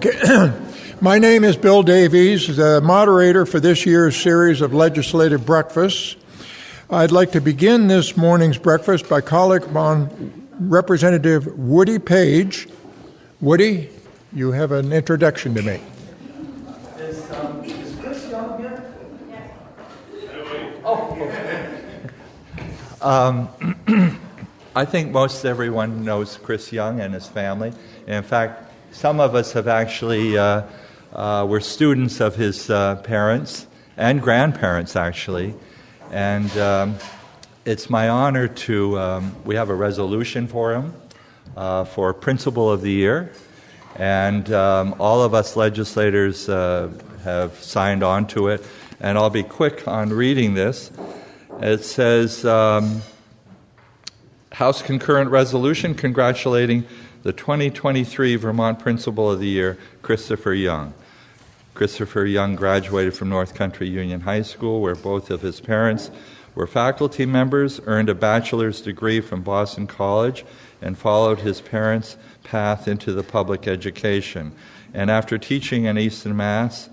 Okay. My name is Bill Davies, the moderator for this year's series of legislative breakfasts. I'd like to begin this morning's breakfast by calling upon Representative Woody Page. Woody, you have an introduction to make. Is Chris Young here? Oh, okay. I think most everyone knows Chris Young and his family. And in fact, some of us have actually were students of his parents and grandparents, actually. And it's my honor to, we have a resolution for him for Principal of the Year. And all of us legislators have signed on to it. And I'll be quick on reading this. It says, House Concurrent Resolution congratulating the 2023 Vermont Principal of the Year, Christopher Young. Christopher Young graduated from North Country Union High School, where both of his parents were faculty members, earned a bachelor's degree from Boston College, and followed his parents' path into the public education. And after teaching in Easton, Mass.,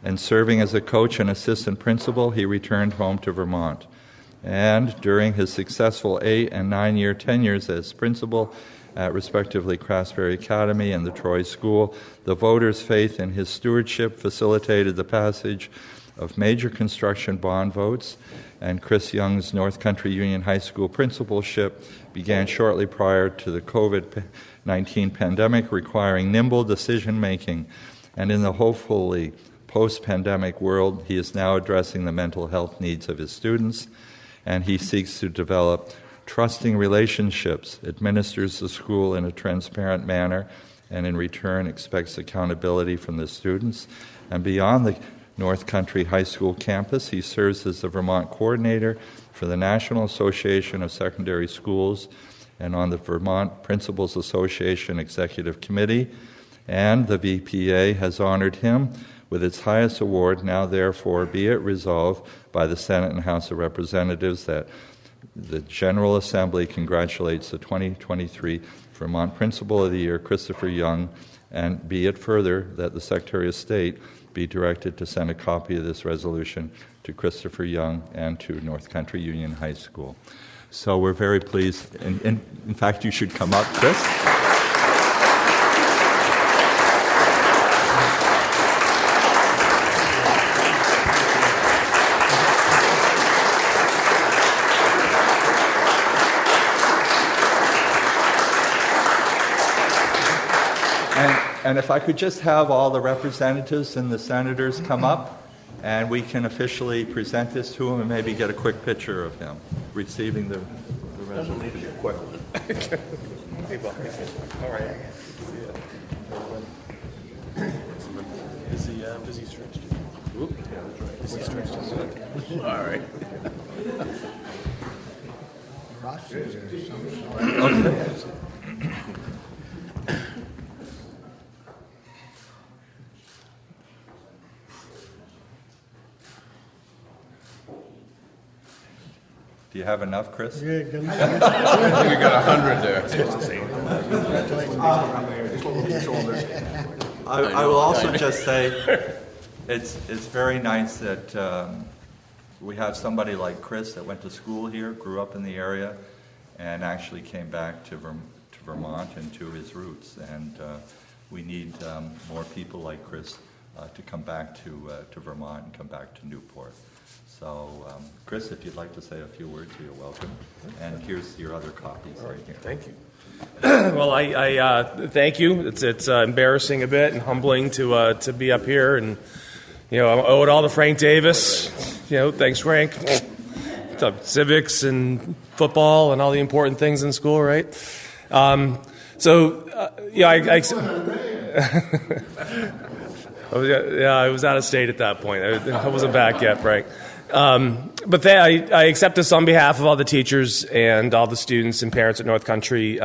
and serving as a coach and assistant principal, he returned home to Vermont. And during his successful 8- and 9-year tenures as principal at respectively Craftsbury Academy and the Troy School, the voters' faith in his stewardship facilitated the passage of major construction bond votes, and Chris Young's North Country Union High School principalship began shortly prior to the COVID-19 pandemic, requiring nimble decision-making. And in the hopefully post-pandemic world, he is now addressing the mental health needs of his students, and he seeks to develop trusting relationships, administers the school in a transparent manner, and in return expects accountability from the students. And beyond the North Country High School campus, he serves as the Vermont coordinator for the National Association of Secondary Schools and on the Vermont Principals Association Executive Committee. And the VPA has honored him with its highest award. Now therefore be it resolved by the Senate and House of Representatives that the General Assembly congratulates the 2023 Vermont Principal of the Year, Christopher Young, and be it further that the Secretary of State be directed to send a copy of this resolution to Christopher Young and to North Country Union High School. So we're very pleased. In fact, you should come up, Chris. And if I could just have all the representatives and the senators come up, and we can officially present this to him and maybe get a quick picture of him receiving the resolution. Quick one. Hey, Bob. All right. Is he stretched? Oop. Yeah, that's right. Is he stretched? All right. Russ, is there something? Okay. Do you have enough, Chris? I think you got 100 there. I will also just say it's very nice that we have somebody like Chris that went to school here, grew up in the area, and actually came back to Vermont and to his roots. And we need more people like Chris to come back to Vermont and come back to Newport. So, Chris, if you'd like to say a few words, you're welcome. And here's your other copies right here. Thank you. Well, I thank you. It's embarrassing a bit and humbling to be up here, and I owe it all to Frank Davis. Thanks, Frank. Civics and football and all the important things in school, right? I was out of state at that point. I wasn't back yet, Frank. But I accept this on behalf of all the teachers and all the students and parents at North Country.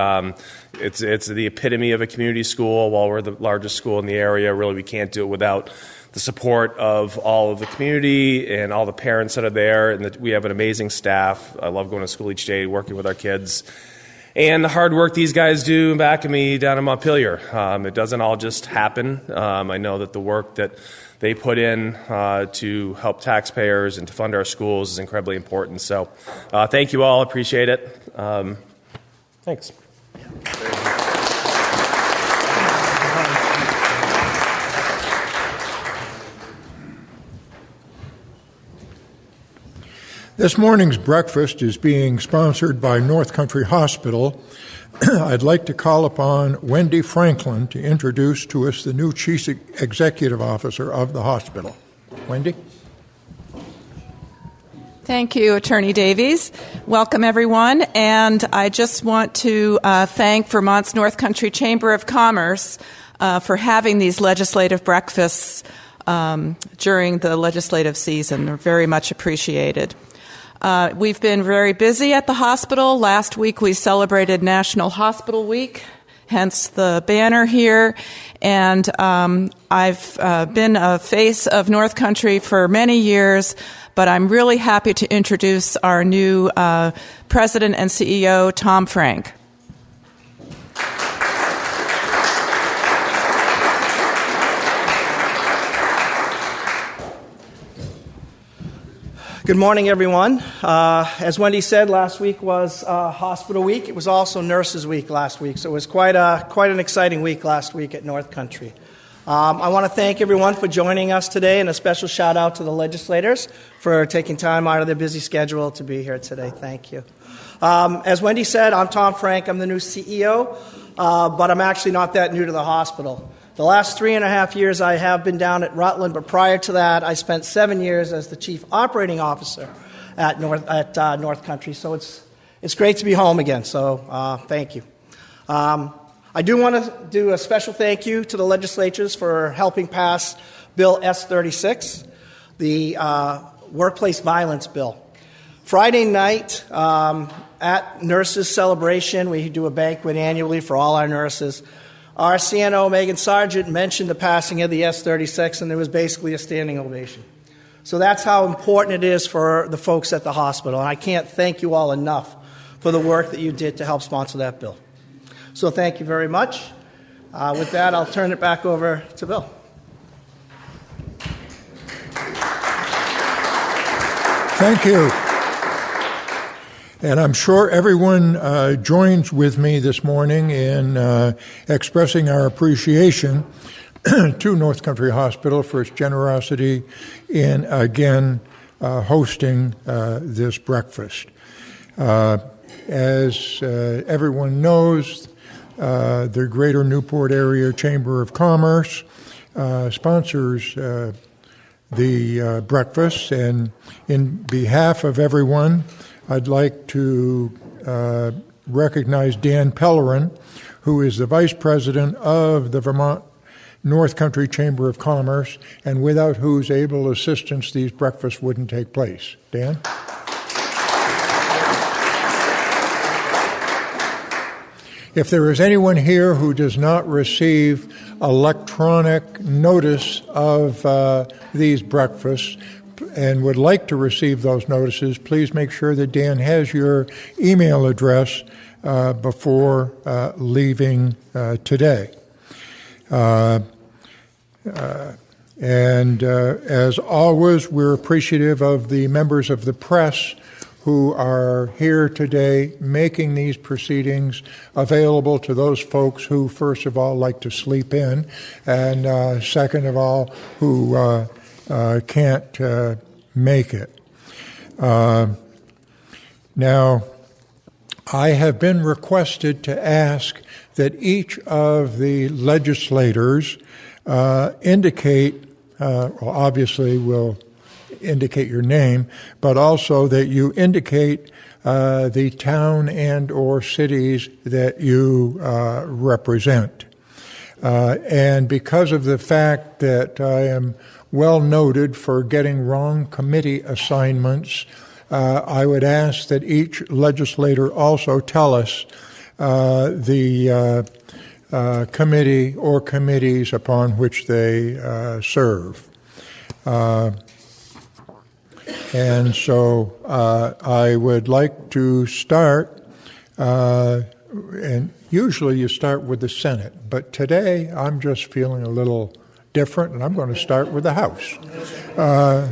It's the epitome of a community school. While we're the largest school in the area, really we can't do it without the support of all of the community and all the parents that are there. And we have an amazing staff. I love going to school each day, working with our kids. and the hard work these guys do back of me down in Montpelier. It doesn't all just happen. I know that the work that they put in to help taxpayers and to fund our schools is incredibly important. So thank you all. Appreciate it. Thanks. This morning's breakfast is being sponsored by North Country Hospital. I'd like to call upon Wendy Franklin to introduce to us the new Chief Executive Officer of the hospital. Wendy? Thank you, Attorney Davies. Welcome, everyone. And I just want to thank Vermont's North Country Chamber of Commerce for having these legislative breakfasts during the legislative season. They're very much appreciated. We've been very busy at the hospital. Last week we celebrated National Hospital Week, hence the banner here. And I've been a face of North Country for many years, but I'm really happy to introduce our new President and CEO, Tom Frank. Good morning, everyone. As Wendy said, last week was Hospital Week. It was also Nurses Week last week, so it was quite an exciting week last week at North Country. I want to thank everyone for joining us today, and a special shout out to the legislators for taking time out of their busy schedule to be here today. Thank you. As Wendy said, I'm Tom Frank. I'm the new CEO, but I'm actually not that new to the hospital. The last 3.5 years I have been down at Rutland, but prior to that I spent 7 years as the Chief Operating Officer at North Country. So it's great to be home again, so thank you. I do want to do a special thank you to the legislators for helping pass Bill S-36, the Workplace Violence Bill. Friday night at Nurses Celebration, we do a banquet annually for all our nurses. Our CNO, Megan Sargent, mentioned the passing of the S-36, and there was basically a standing ovation. So that's how important it is for the folks at the hospital, and I can't thank you all enough for the work that you did to help sponsor that bill. So thank you very much. With that, I'll turn it back over to Bill. Thank you. And I'm sure everyone joins with me this morning in expressing our appreciation to North Country Hospital for its generosity in, again, hosting this breakfast. As everyone knows, the Greater Newport Area Chamber of Commerce sponsors the breakfast, and in behalf of everyone, I'd like to recognize Dan Pellerin, who is the Vice President of the Vermont North Country Chamber of Commerce, and without whose able assistance these breakfasts wouldn't take place. Dan? If there is anyone here who does not receive electronic notice of these breakfasts and would like to receive those notices, please make sure that Dan has your email address before leaving today. And as always, we're appreciative of the members of the press who are here today making these proceedings available to those folks who, first of all, like to sleep in, and second of all, who can't make it. Now, I have been requested to ask that each of the legislators indicate, well, obviously will indicate your name, but also that you indicate the town and or cities that you represent. And because of the fact that I am well noted for getting wrong committee assignments, I would ask that each legislator also tell us the committee or committees upon which they serve. And so I would like to start and usually you start with the Senate, but today I'm just feeling a little different, and I'm going to start with the House.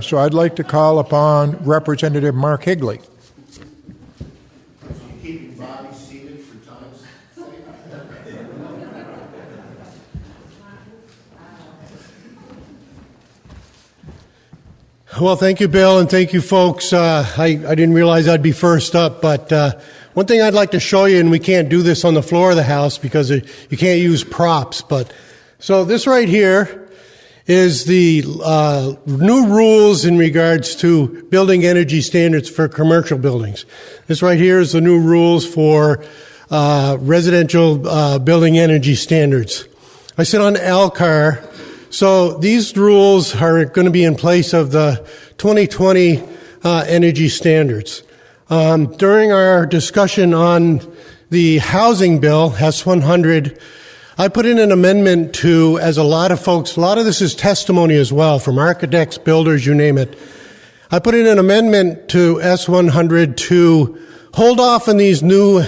So I'd like to call upon Representative Mark Higley. Keeping Bobby seated for time's sake. Well, thank you, Bill, and thank you, folks. I didn't realize I'd be first up, but one thing I'd like to show you, and we can't do this on the floor of the House because you can't use props, but so this right here is the new rules in regards to building energy standards for commercial buildings. This right here is the new rules for residential building energy standards. I sit on LCAR, so these rules are going to be in place of the 2020 energy standards. During our discussion on the housing bill, S-100, I put in an amendment to, as a lot of this is testimony as well, from architects, builders, you name it. I put in an amendment to S-100 to hold off on these new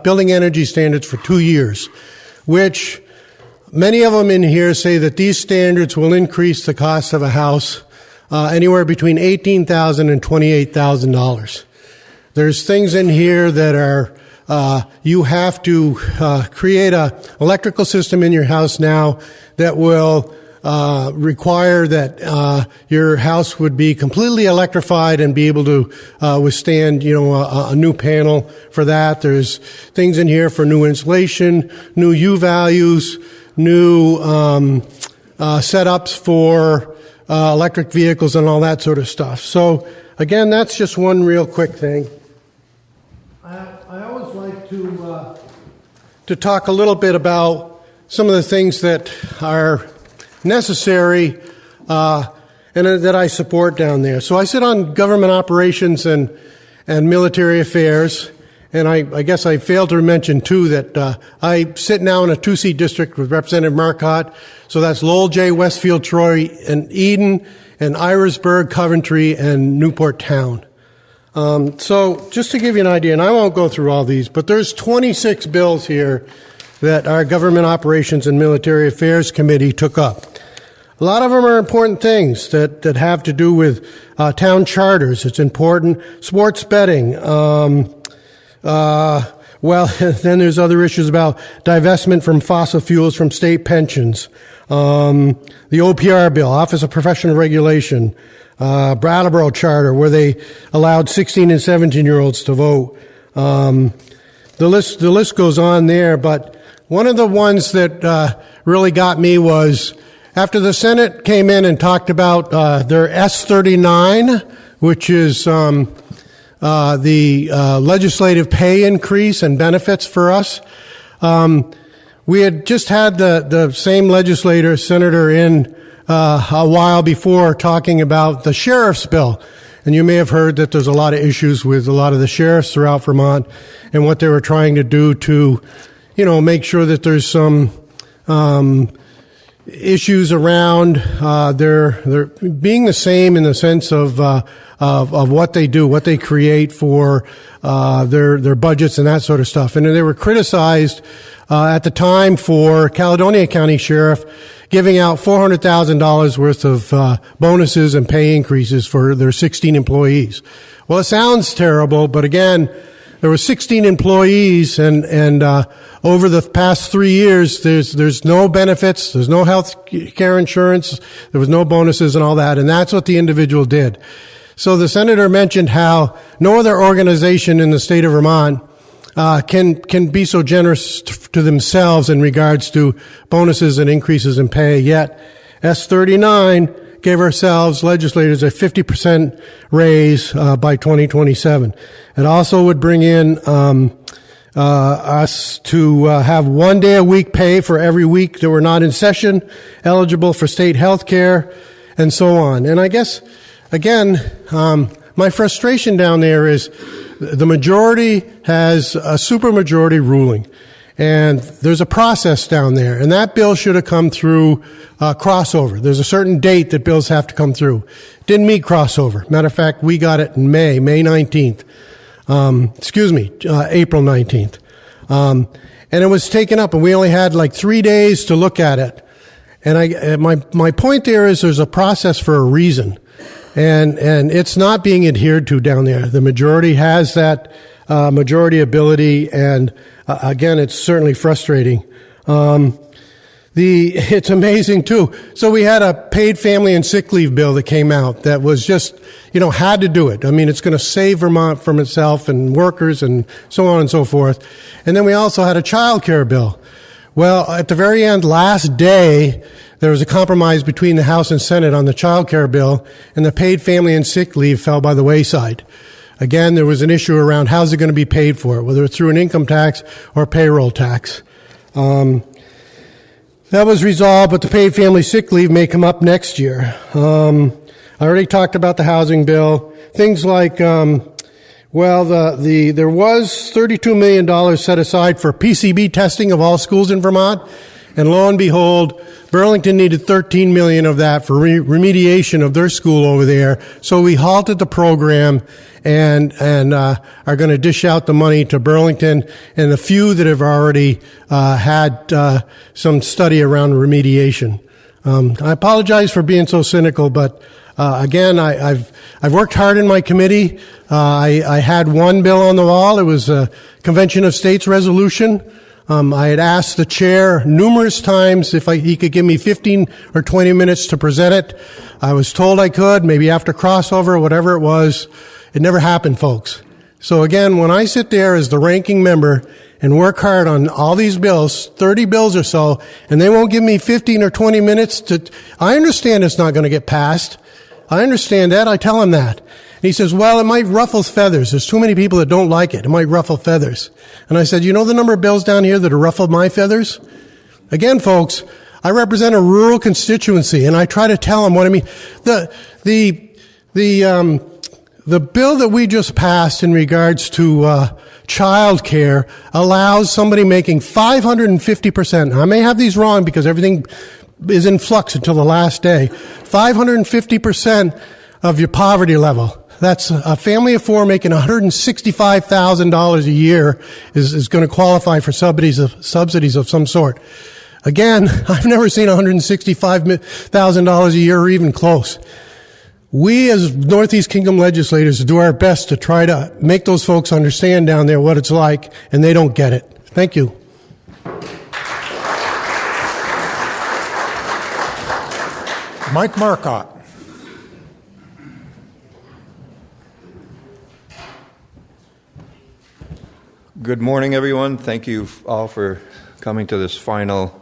building energy standards for 2 years, which many of them in here say that these standards will increase the cost of a house anywhere between $18,000 and $28,000. There's things in here that are you have to create an electrical system in your house now that will require that your house would be completely electrified and be able to withstand, a new panel for that. There's things in here for new insulation, new U values, new setups for electric vehicles and all that sort of stuff. So again, that's just one real quick thing. I always like to talk a little bit about some of the things that are necessary and that I support down there. So I sit on government operations and military affairs, and I guess I failed to mention too that I sit now in a 2-seat district with Representative Marcotte. So that's Lowell J, Westfield, Troy, and Eden, and Irisburg, Coventry, and Newport Town. So just to give you an idea, and I won't go through all these, but there's 26 bills here that our Government Operations and Military Affairs Committee took up. A lot of them are important things that have to do with town charters. It's important. Sports betting. Then there's other issues about divestment from fossil fuels from state pensions. The OPR bill, Office of Professional Regulation. Brattleboro Charter, where they allowed 16 and 17-year-olds to vote. The list goes on there, but one of the ones that really got me was after the Senate came in and talked about their S-39, which is the legislative pay increase and benefits for us. We had just had the same senator in a while before talking about the sheriff's bill. And you may have heard that there's a lot of issues with a lot of the sheriffs throughout Vermont and what they were trying to do to, make sure that there's some issues around they're being the same in the sense of what they do, what they create for their budgets and that sort of stuff. And they were criticized at the time for Caledonia County Sheriff giving out $400,000 worth of bonuses and pay increases for their 16 employees. Well, it sounds terrible, but again, there were 16 employees, and over the past 3 years, there's no benefits, there's no health care insurance, there was no bonuses and all that, and that's what the individual did. So the senator mentioned how no other organization in the state of Vermont can be so generous to themselves in regards to bonuses and increases in pay. Yet S-39 gave ourselves, legislators, a 50% raise by 2027. It also would bring in us to have 1 day a week pay for every week that we're not in session, eligible for state health care, and so on. And I guess, again, my frustration down there is the majority has a supermajority ruling, and there's a process down there, and that bill should have come through crossover. There's a certain date that bills have to come through. Didn't meet crossover. Matter of fact, we got it in May 19th. April 19th. And it was taken up, and we only had like 3 days to look at it. And my point there is there's a process for a reason. And it's not being adhered to down there. The majority has that majority ability, and again, it's certainly frustrating. It's amazing too. So we had a paid family and sick leave bill that came out that was just, had to do it. I mean, it's going to save Vermont from itself and workers and so on and so forth. And then we also had a child care bill. Well, at the very end, last day, there was a compromise between the House and Senate on the child care bill, and the paid family and sick leave fell by the wayside. Again, there was an issue around how's it going to be paid for, whether it's through an income tax or payroll tax. That was resolved, but the paid family sick leave may come up next year. I already talked about the housing bill. Things like, there was $32 million set aside for PCB testing of all schools in Vermont, and lo and behold, Burlington needed $13 million of that for remediation of their school over there. So we halted the program and are going to dish out the money to Burlington and the few that have already had some study around remediation. I apologize for being so cynical, but again, I've worked hard in my committee. I had one bill on the wall. It was a Convention of States resolution. I had asked the chair numerous times if he could give me 15 or 20 minutes to present it. I was told I could, maybe after crossover, whatever it was. It never happened, folks. So again, when I sit there as the ranking member and work hard on all these bills, 30 bills or so, and they won't give me 15 or 20 minutes I understand it's not going to get passed. I understand that. I tell him that. And he says, well, it might ruffle feathers. There's too many people that don't like it. It might ruffle feathers. And I said, you know the number of bills down here that have ruffled my feathers? Again, folks, I represent a rural constituency, and I try to tell them what I mean. The bill that we just passed in regards to child care allows somebody making 550%. I may have these wrong because everything is in flux until the last day. 550% of your poverty level. That's a family of four making $165,000 a year is going to qualify for subsidies of some sort. Again, I've never seen $165,000 a year or even close. We as Northeast Kingdom legislators do our best to try to make those folks understand down there what it's like, and they don't get it. Thank you. Mike Marcotte. Good morning, everyone. Thank you all for coming to this final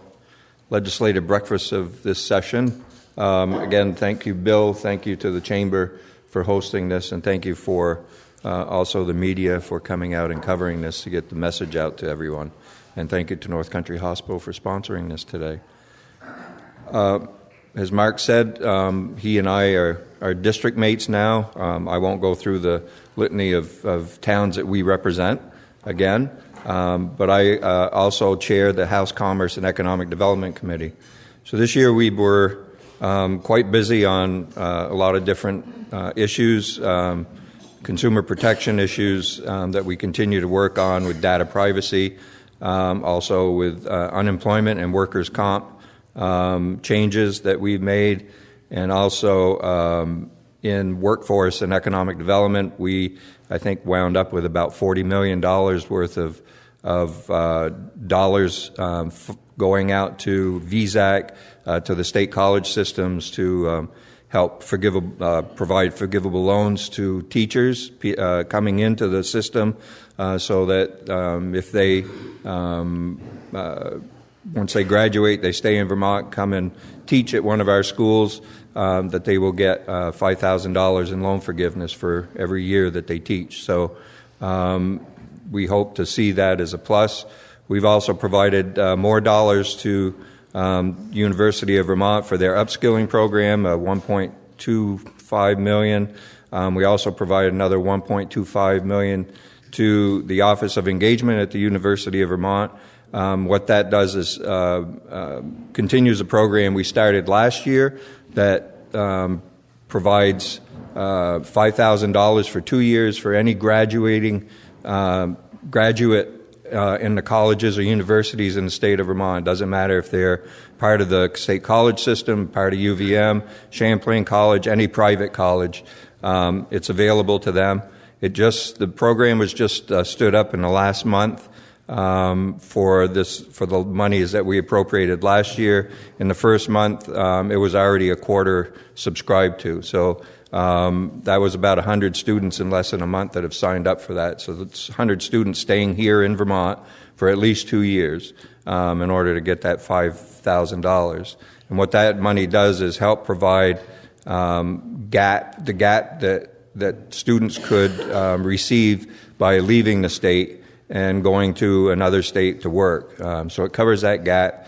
legislative breakfast of this session. Again, thank you, Bill. Thank you to the Chamber for hosting this, and thank you for also the media for coming out and covering this to get the message out to everyone. And thank you to North Country Hospital for sponsoring this today. As Mark said, he and I are district mates now. I won't go through the litany of towns that we represent again, but I also chair the House Commerce and Economic Development Committee. So this year we were quite busy on a lot of different issues, consumer protection issues that we continue to work on with data privacy, also with unemployment and workers' comp changes that we've made, and also in workforce and economic development, we, I think, wound up with about $40 million worth of dollars going out to VSAC, to the state college systems to help provide forgivable loans to teachers coming into the system so that if they, once they graduate, they stay in Vermont, come and teach at one of our schools, that they will get $5,000 in loan forgiveness for every year that they teach. So we hope to see that as a plus. We've also provided more dollars to University of Vermont for their upskilling program, $1.25 million. We also provided another $1.25 million to the Office of Engagement at the University of Vermont. What that does is continues a program we started last year that provides $5,000 for 2 years for any graduate in the colleges or universities in the state of Vermont. It doesn't matter if they're part of the state college system, part of UVM, Champlain College, any private college. It's available to them. The program was just stood up in the last month for the monies that we appropriated last year. In the first month, it was already a quarter subscribed to. So that was about 100 students in less than a month that have signed up for that. So that's 100 students staying here in Vermont for at least 2 years in order to get that $5,000. And what that money does is help provide the gap that students could receive by leaving the state and going to another state to work. So it covers that gap.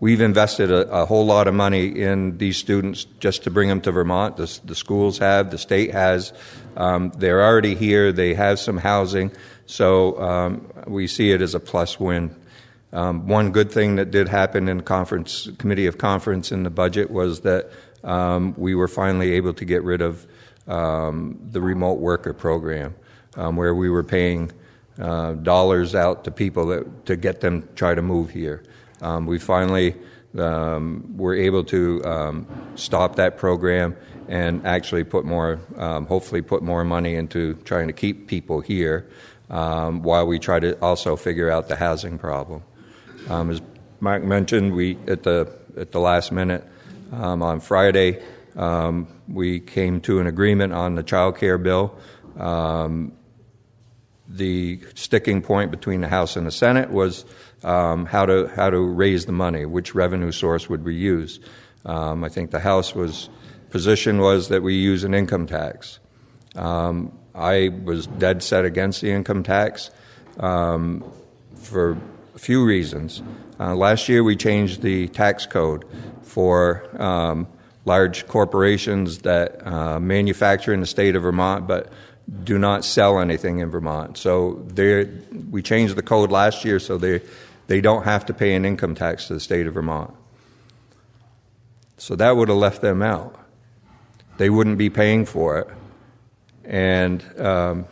We've invested a whole lot of money in these students just to bring them to Vermont. The schools have, the state has. They're already here. They have some housing. So we see it as a plus win. One good thing that did happen in the committee of conference in the budget was that we were finally able to get rid of the remote worker program, where we were paying dollars out to people to get them try to move here. We finally were able to stop that program and actually hopefully put more money into trying to keep people here while we try to also figure out the housing problem. As Mark mentioned, we at the last minute on Friday we came to an agreement on the child care bill. The sticking point between the House and the Senate was how to raise the money, which revenue source would we use. I think the House position was that we use an income tax. I was dead set against the income tax for a few reasons. Last year we changed the tax code for large corporations that manufacture in the state of Vermont but do not sell anything in Vermont. So we changed the code last year so they don't have to pay an income tax to the state of Vermont. So that would have left them out. They wouldn't be paying for it. And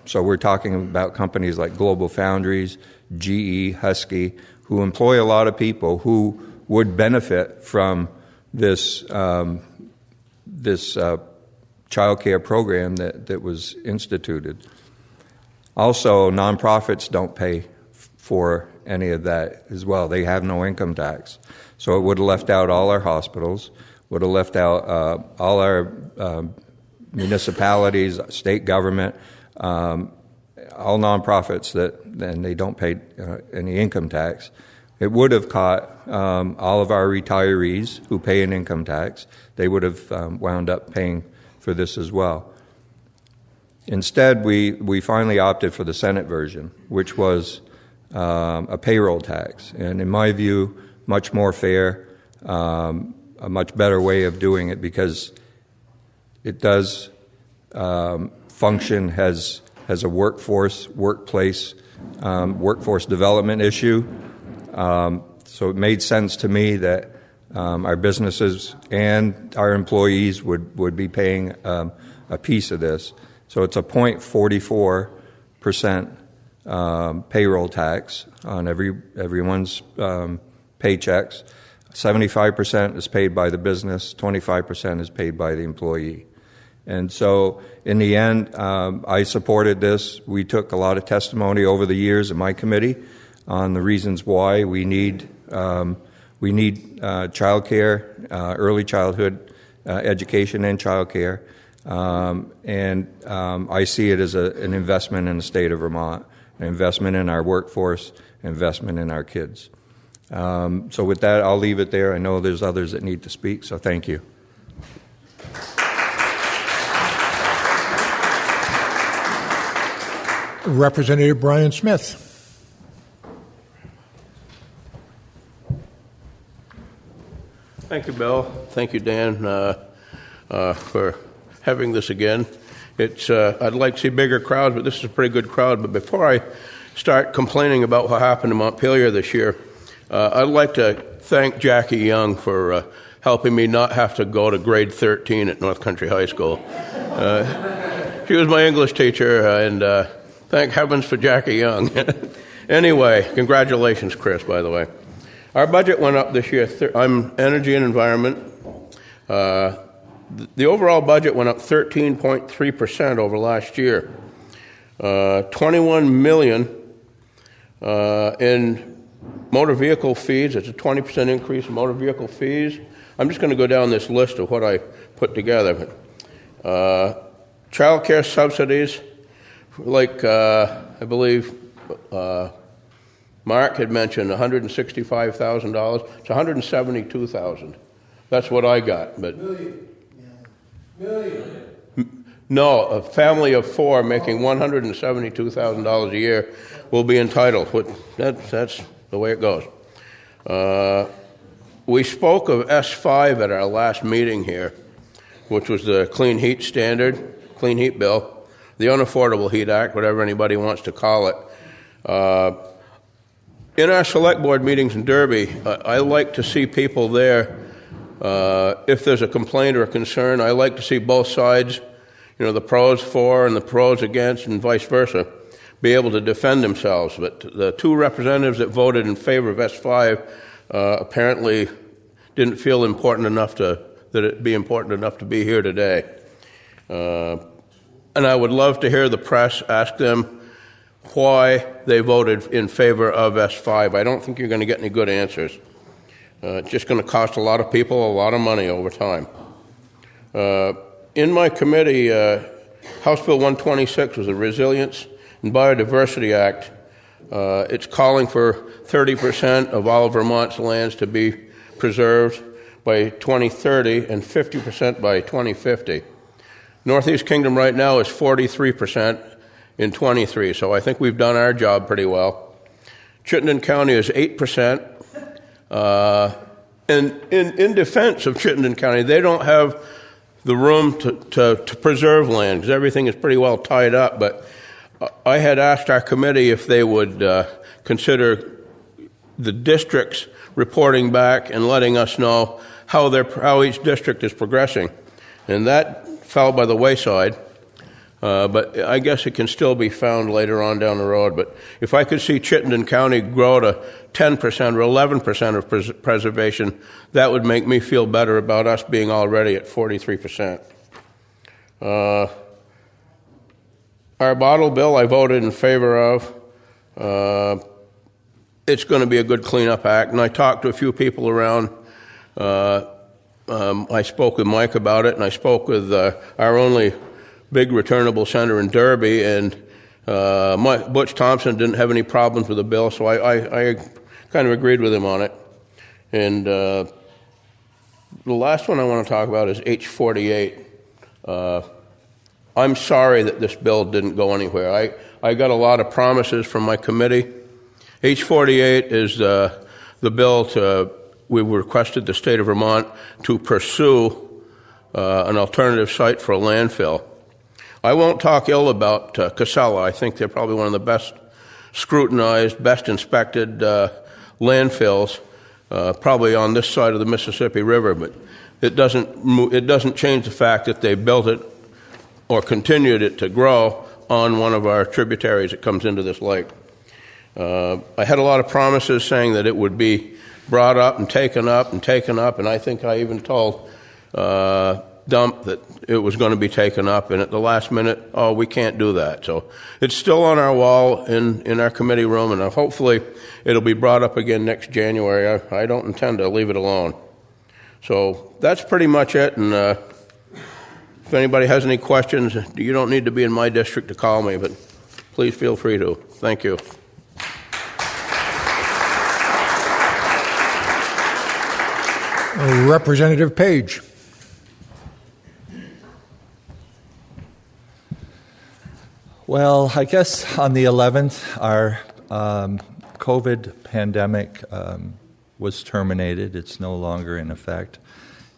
so we're talking about companies like Global Foundries, GE, Husky, who employ a lot of people who would benefit from this child care program that was instituted. Also, nonprofits don't pay for any of that as well. They have no income tax. So it would have left out all our hospitals, would have left out all our municipalities, state government, all nonprofits and they don't pay any income tax. It would have caught all of our retirees who pay an income tax. They would have wound up paying for this as well. Instead, we finally opted for the Senate version, which was a payroll tax. And in my view, much more fair, a much better way of doing it because it does function as a workforce development issue. So it made sense to me that our businesses and our employees would be paying a piece of this. So it's a 0.44% payroll tax on everyone's paychecks. 75% is paid by the business, 25% is paid by the employee. And so in the end, I supported this. We took a lot of testimony over the years in my committee on the reasons why we need child care, early childhood education and child care. And I see it as an investment in the state of Vermont, an investment in our workforce, an investment in our kids. So with that, I'll leave it there. I know there's others that need to speak, so thank you. Representative Brian Smith. Thank you, Bill. Thank you, Dan, for having this again. I'd like to see bigger crowds, but this is a pretty good crowd. But before I start complaining about what happened in Montpelier this year, I'd like to thank Jackie Young for helping me not have to go to grade 13 at North Country High School. She was my English teacher, and thank heavens for Jackie Young. Anyway, congratulations, Chris, by the way. Our budget went up this year. I'm energy and environment. The overall budget went up 13.3% over last year. $21 million in motor vehicle fees. It's a 20% increase in motor vehicle fees. I'm just going to go down this list of what I put together. Child care subsidies, like I believe Mark had mentioned, $165,000. It's $172,000. That's what I got. But million. No, a family of four making $172,000 a year will be entitled. That's the way it goes. We spoke of S5 at our last meeting here, which was the clean heat standard, clean heat bill, the Unaffordable Heat Act, whatever anybody wants to call it. In our select board meetings in Derby, I like to see people there. If there's a complaint or a concern, I like to see both sides, the pros for and the pros against and vice versa, be able to defend themselves. But the two representatives that voted in favor of S5 apparently didn't feel that it'd be important enough to be here today. And I would love to hear the press ask them why they voted in favor of S5. I don't think you're going to get any good answers. It's just going to cost a lot of people a lot of money over time. In my committee, House Bill 126 was the Resilience and Biodiversity Act. It's calling for 30% of all of Vermont's lands to be preserved by 2030 and 50% by 2050. Northeast Kingdom right now is 43% in 23, so I think we've done our job pretty well. Chittenden County is 8%. And in defense of Chittenden County, they don't have the room to preserve land because everything is pretty well tied up. But I had asked our committee if they would consider the districts reporting back and letting us know how each district is progressing. And that fell by the wayside. But I guess it can still be found later on down the road. But if I could see Chittenden County grow to 10% or 11% of preservation, that would make me feel better about us being already at 43%. Our bottle bill I voted in favor of. It's going to be a good cleanup act, and I talked to a few people around. I spoke with Mike about it, and I spoke with our only big returnable center in Derby, and Butch Thompson didn't have any problems with the bill, so I kind of agreed with him on it. And the last one I want to talk about is H48. I'm sorry that this bill didn't go anywhere. I got a lot of promises from my committee. H48 is the bill we requested the state of Vermont to pursue an alternative site for a landfill. I won't talk ill about Casella. I think they're probably one of the best scrutinized, best inspected landfills, probably on this side of the Mississippi River. But it doesn't change the fact that they built it or continued it to grow on one of our tributaries that comes into this lake. I had a lot of promises saying that it would be brought up and taken up and taken up, and I think I even told Dump that it was going to be taken up, and at the last minute, we can't do that. So it's still on our wall in our committee room, and hopefully it'll be brought up again next January. I don't intend to leave it alone. So that's pretty much it, and if anybody has any questions, you don't need to be in my district to call me, but please feel free to. Thank you. Representative Page. Well, I guess on the 11th, our COVID pandemic was terminated. It's no longer in effect.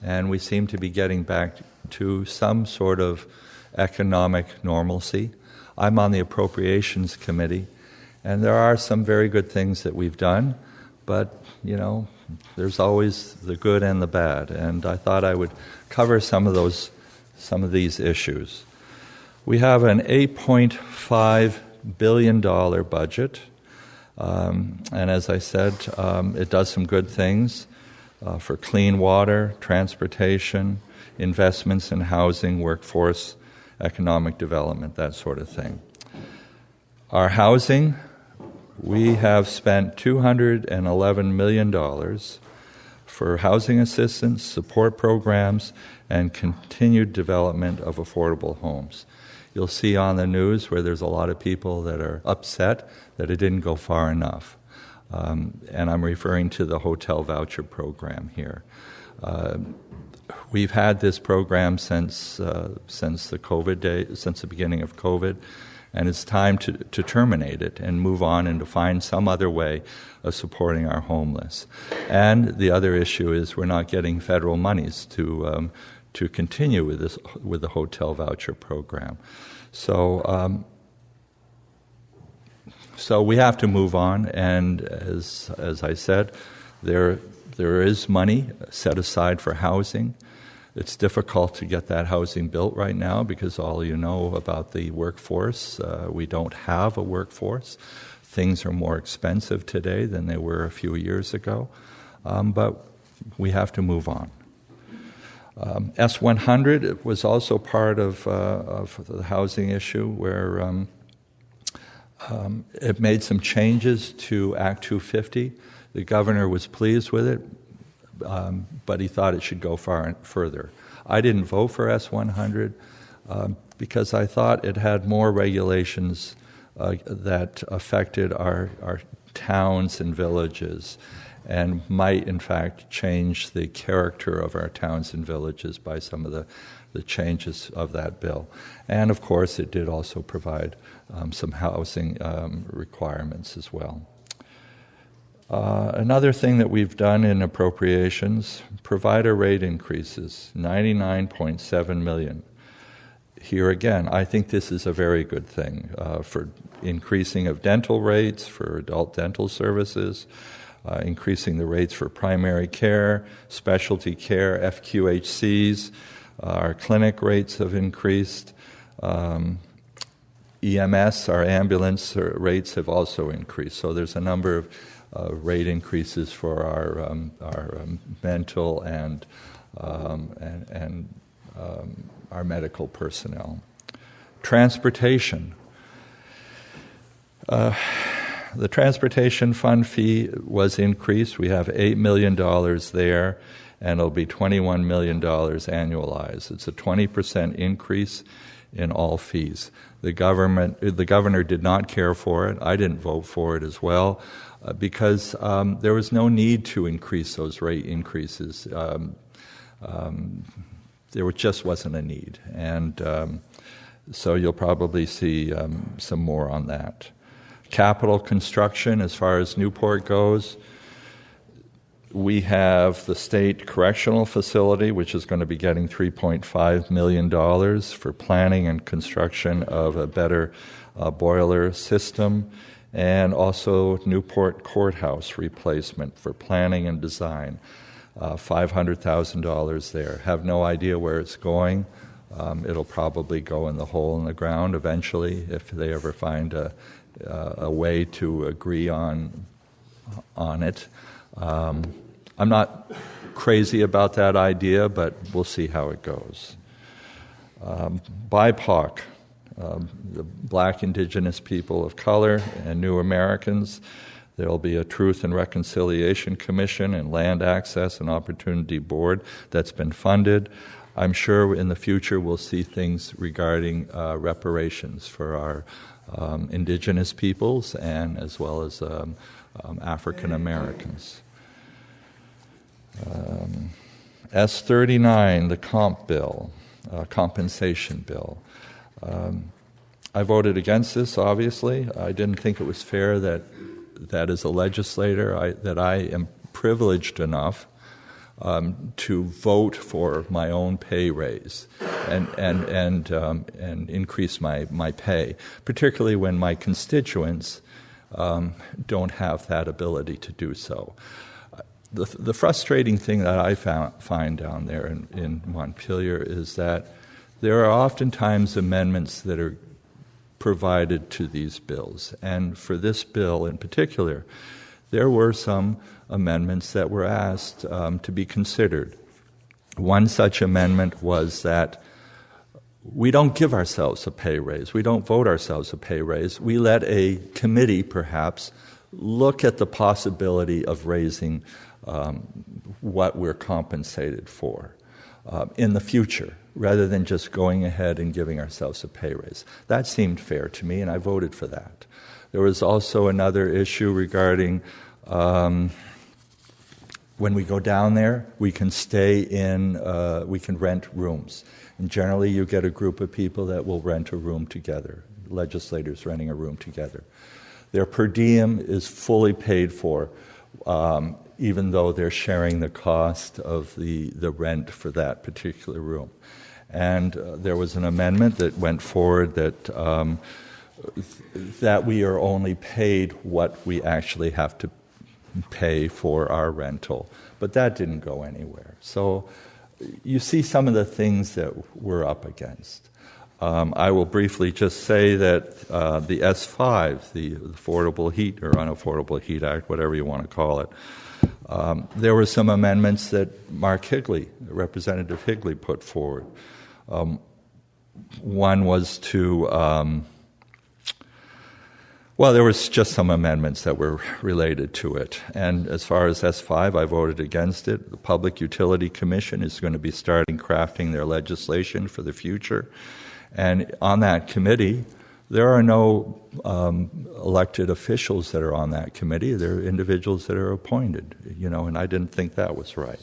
And we seem to be getting back to some sort of economic normalcy. I'm on the Appropriations Committee, and there are some very good things that we've done, but, there's always the good and the bad. And I thought I would cover some of these issues. We have an $8.5 billion budget. And as I said, it does some good things for clean water, transportation, investments in housing, workforce, economic development, that sort of thing. Our housing, we have spent $211 million for housing assistance, support programs, and continued development of affordable homes. You'll see on the news where there's a lot of people that are upset that it didn't go far enough. And I'm referring to the hotel voucher program here. We've had this program since the COVID day, since the beginning of COVID, and it's time to terminate it and move on and to find some other way of supporting our homeless. And the other issue is we're not getting federal monies to continue with the hotel voucher program. So we have to move on, and as I said, there is money set aside for housing. It's difficult to get that housing built right now because all you know about the workforce, we don't have a workforce. Things are more expensive today than they were a few years ago, but we have to move on. S-100 was also part of the housing issue where it made some changes to Act 250. The governor was pleased with it, but he thought it should go further. I didn't vote for S-100 because I thought it had more regulations that affected our towns and villages and might, in fact, change the character of our towns and villages by some of the changes of that bill. And, of course, it did also provide some housing requirements as well. Another thing that we've done in appropriations, provider rate increases, $99.7 million. Here again, I think this is a very good thing for increasing of dental rates, for adult dental services, increasing the rates for primary care, specialty care, FQHCs. Our clinic rates have increased. EMS, our ambulance rates have also increased. So there's a number of rate increases for our mental and our medical personnel. Transportation. The transportation fund fee was increased. We have $8 million there, and it'll be $21 million annualized. It's a 20% increase in all fees. The governor did not care for it. I didn't vote for it as well because there was no need to increase those rate increases. There just wasn't a need, and so you'll probably see some more on that. Capital construction, as far as Newport goes, we have the state correctional facility, which is going to be getting $3.5 million for planning and construction of a better boiler system, and also Newport Courthouse replacement for planning and design, $500,000 there. Have no idea where it's going. It'll probably go in the hole in the ground eventually if they ever find a way to agree on it. I'm not crazy about that idea, but we'll see how it goes. BIPOC, the Black, Indigenous people of color, and New Americans. There will be a Truth and Reconciliation Commission and Land Access and Opportunity Board that's been funded. I'm sure in the future we'll see things regarding reparations for our Indigenous peoples and as well as African Americans. S39, the comp bill, compensation bill. I voted against this, obviously. I didn't think it was fair that as a legislator that I am privileged enough to vote for my own pay raise and increase my pay, particularly when my constituents don't have that ability to do so. The frustrating thing that I find down there in Montpelier is that there are oftentimes amendments that are provided to these bills. And for this bill in particular, there were some amendments that were asked to be considered. One such amendment was that we don't give ourselves a pay raise. We don't vote ourselves a pay raise. We let a committee, perhaps, look at the possibility of raising what we're compensated for in the future, rather than just going ahead and giving ourselves a pay raise. That seemed fair to me, and I voted for that. There was also another issue regarding when we go down there, we can stay in, we can rent rooms. And generally, you get a group of people that will rent a room together, legislators renting a room together. Their per diem is fully paid for, even though they're sharing the cost of the rent for that particular room. And there was an amendment that went forward that that we are only paid what we actually have to pay for our rental. But that didn't go anywhere. So you see some of the things that we're up against. I will briefly just say that the S5, the Affordable Heat or Unaffordable Heat Act, whatever you want to call it, there were some amendments that Mark Higley, Representative Higley, put forward. One was to, well, there was just some amendments that were related to it. And as far as S5, I voted against it. The Public Utility Commission is going to be starting crafting their legislation for the future. And on that committee, there are no elected officials that are on that committee. There are individuals that are appointed, and I didn't think that was right.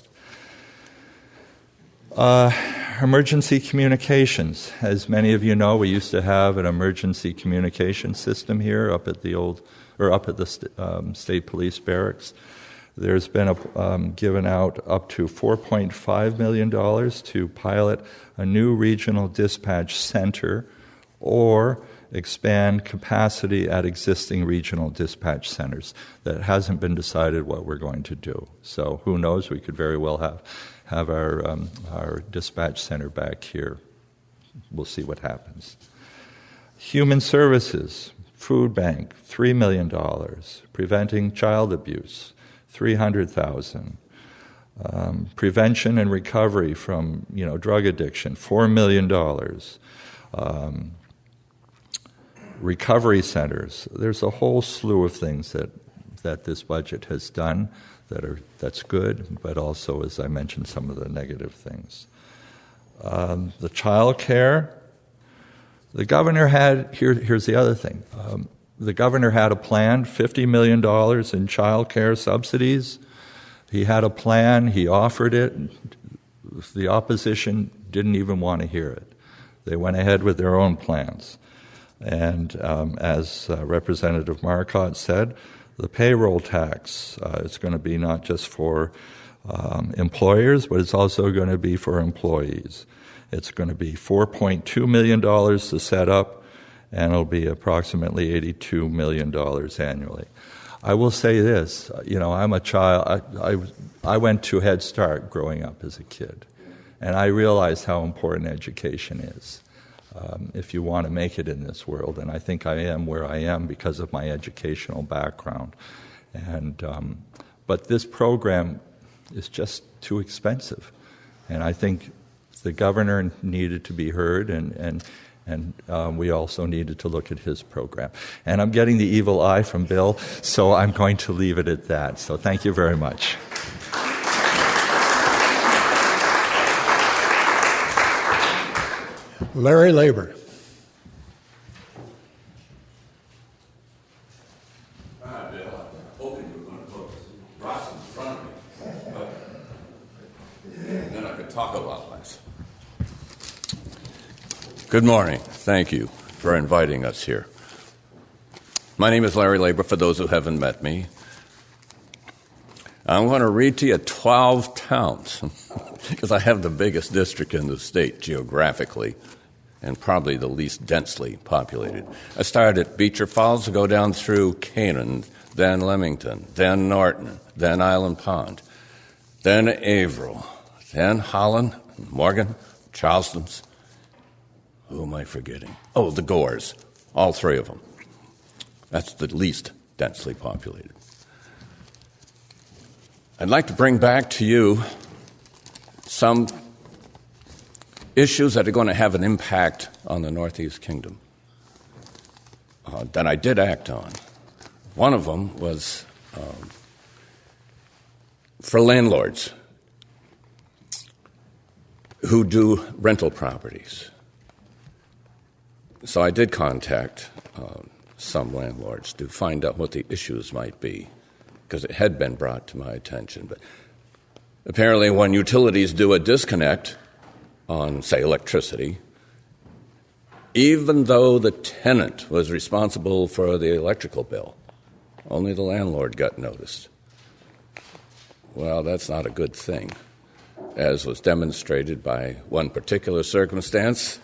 Emergency communications. As many of you know, we used to have an emergency communication system here up at the State Police Barracks. There's been given out up to $4.5 million to pilot a new regional dispatch center or expand capacity at existing regional dispatch centers. That hasn't been decided what we're going to do. So who knows? We could very well have our dispatch center back here. We'll see what happens. Human Services, Food Bank, $3 million. Preventing child abuse, $300,000. Prevention and recovery from drug addiction, $4 million. Recovery centers. There's a whole slew of things that this budget has done that's good, but also, as I mentioned, some of the negative things. The child care. The governor had, here's the other thing. The governor had a plan, $50 million in child care subsidies. He had a plan, he offered it. The opposition didn't even want to hear it. They went ahead with their own plans. And as Representative Marcotte said, the payroll tax is going to be not just for employers, but it's also going to be for employees. It's going to be $4.2 million to set up, and it'll be approximately $82 million annually. I will say this, I'm a child. I went to Head Start growing up as a kid, and I realized how important education is. If you want to make it in this world, and I think I am where I am because of my educational background. And but this program is just too expensive, and I think the governor needed to be heard, and we also needed to look at his program. And I'm getting the evil eye from Bill, so I'm going to leave it at that. So thank you very much. Larry Labor. Hi, Bill. I was hoping you were going to put Russ in front of me, but then I could talk a lot less. Good morning. Thank you for inviting us here. My name is Larry Labor, for those who haven't met me. I'm going to read to you 12 towns, because I have the biggest district in the state geographically, and probably the least densely populated. I started at Beecher Falls, go down through Canaan, then Leamington, then Norton, then Island Pond, then Averill, then Holland, Morgan, Charleston's. Who am I forgetting? Oh, the Gores. all three of them. That's the least densely populated. I'd like to bring back to you some issues that are going to have an impact on the Northeast Kingdom that I did act on. One of them was for landlords who do rental properties. So I did contact some landlords to find out what the issues might be, because it had been brought to my attention. But apparently when utilities do a disconnect on, say, electricity, even though the tenant was responsible for the electrical bill, only the landlord got noticed. Well, that's not a good thing, as was demonstrated by one particular circumstance.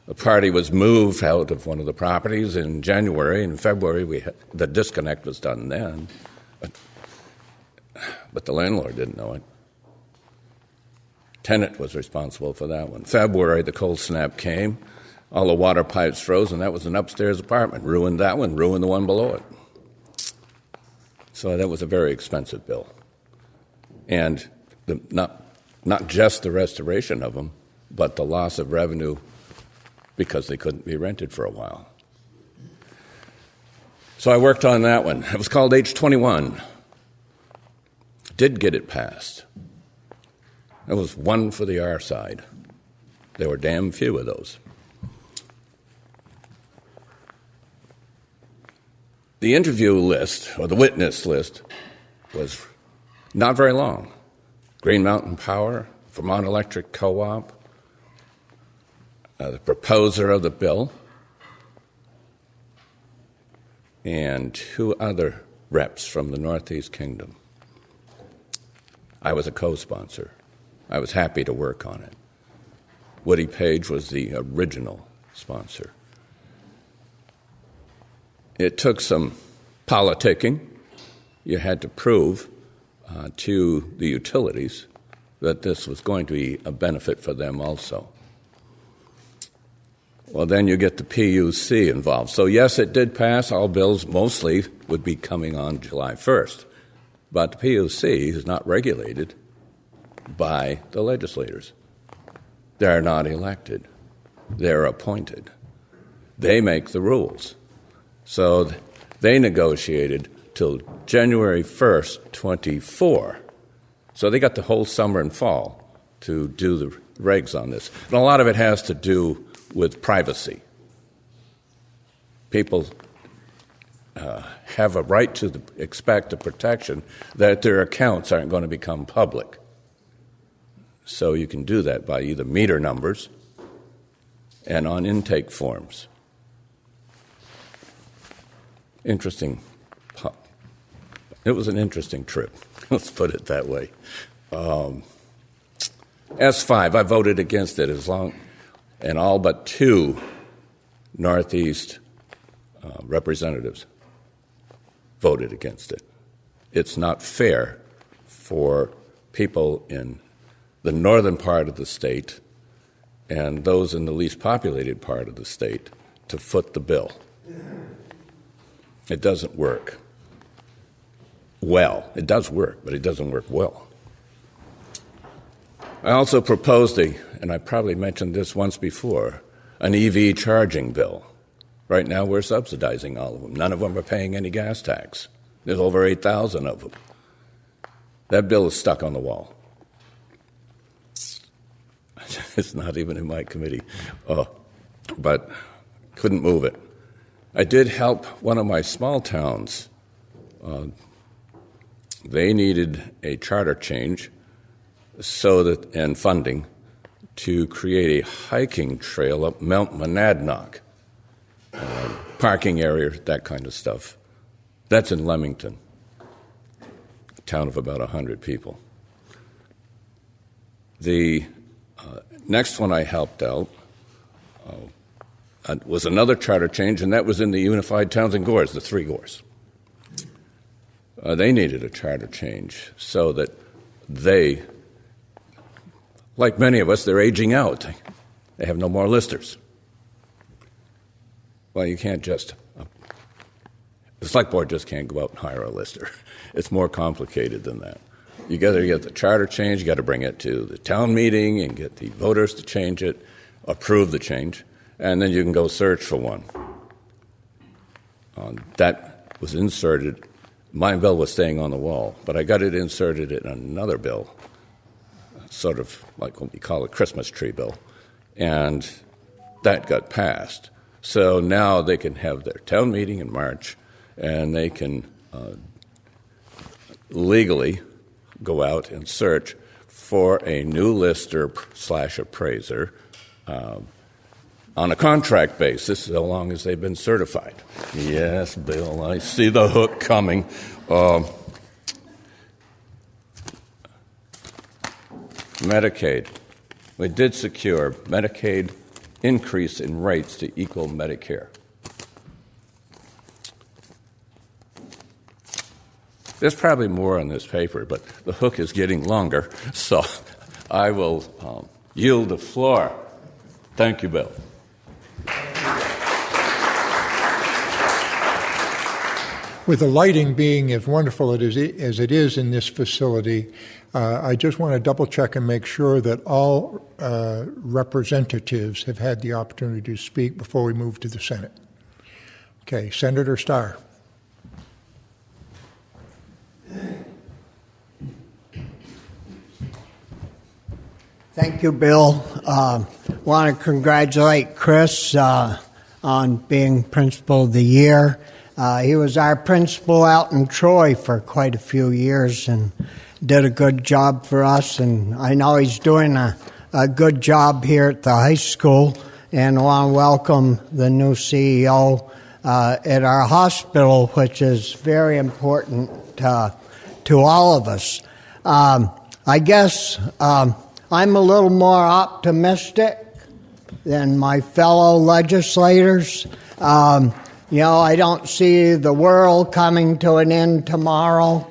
The party was moved out of one of the properties in January. In February, the disconnect was done then, but the landlord didn't know it. Tenant was responsible for that one. February, the cold snap came. All the water pipes froze, and that was an upstairs apartment. Ruined that one, ruined the one below it. So that was a very expensive bill. And not just the restoration of them, but the loss of revenue because they couldn't be rented for a while. So I worked on that one. It was called H21. Did get it passed. It was one for the R side. There were damn few of those. The interview list, or the witness list, was not very long. Green Mountain Power, Vermont Electric Co-op, the proposer of the bill, and two other reps from the Northeast Kingdom. I was a co-sponsor. I was happy to work on it. Woody Page was the original sponsor. It took some politicking. You had to prove to the utilities that this was going to be a benefit for them also. Well, then you get the PUC involved. So, yes, it did pass. All bills mostly would be coming on July 1st. But the PUC is not regulated by the legislators. They're not elected. They're appointed. They make the rules. So they negotiated till January 1st, 24. So they got the whole summer and fall to do the regs on this. And a lot of it has to do with privacy. People have a right to expect the protection that their accounts aren't going to become public. So you can do that by either meter numbers and on intake forms. Interesting. It was an interesting trip. Let's put it that way. S5, I voted against it and all but two Northeast representatives voted against it. It's not fair for people in the northern part of the state and those in the least populated part of the state to foot the bill. It doesn't work well. It does work, but it doesn't work well. I also proposed and I probably mentioned this once before, an EV charging bill. Right now we're subsidizing all of them. None of them are paying any gas tax. There's over 8,000 of them. That bill is stuck on the wall. It's not even in my committee. But couldn't move it. I did help one of my small towns. They needed a charter change and funding to create a hiking trail up Mount Monadnock, parking area, that kind of stuff. That's in Leamington, a town of about 100 people. The next one I helped out was another charter change, and that was in the Unified Towns and Gores, the three Gores. They needed a charter change so that they, like many of us, they're aging out. They have no more listers. well, you can't just, the select board just can't go out and hire a lister. It's more complicated than that. You got to get the charter changed, you got to bring it to the town meeting and get the voters to change it, approve the change, and then you can go search for one. That was inserted. My bill was staying on the wall, but I got it inserted in another bill, sort of like what we call a Christmas tree bill, and that got passed. So now they can have their town meeting in March, and they can legally go out and search for a new lister/appraiser on a contract basis, so long as they've been certified. Yes, Bill, I see the hook coming. Medicaid. We did secure Medicaid increase in rates to equal Medicare. There's probably more on this paper, but the hook is getting longer, so I will yield the floor. Thank you, Bill. With the lighting being as wonderful as it is in this facility, I just want to double check and make sure that all representatives have had the opportunity to speak before we move to the Senate. Okay, Senator Starr. Thank you, Bill. Want to congratulate Chris on being Principal of the Year. He was our principal out in Troy for quite a few years and did a good job for us. And I know he's doing a good job here at the high school. And I want to welcome the new CEO at our hospital, which is very important to all of us. I guess I'm a little more optimistic than my fellow legislators. You know, I don't see the world coming to an end tomorrow.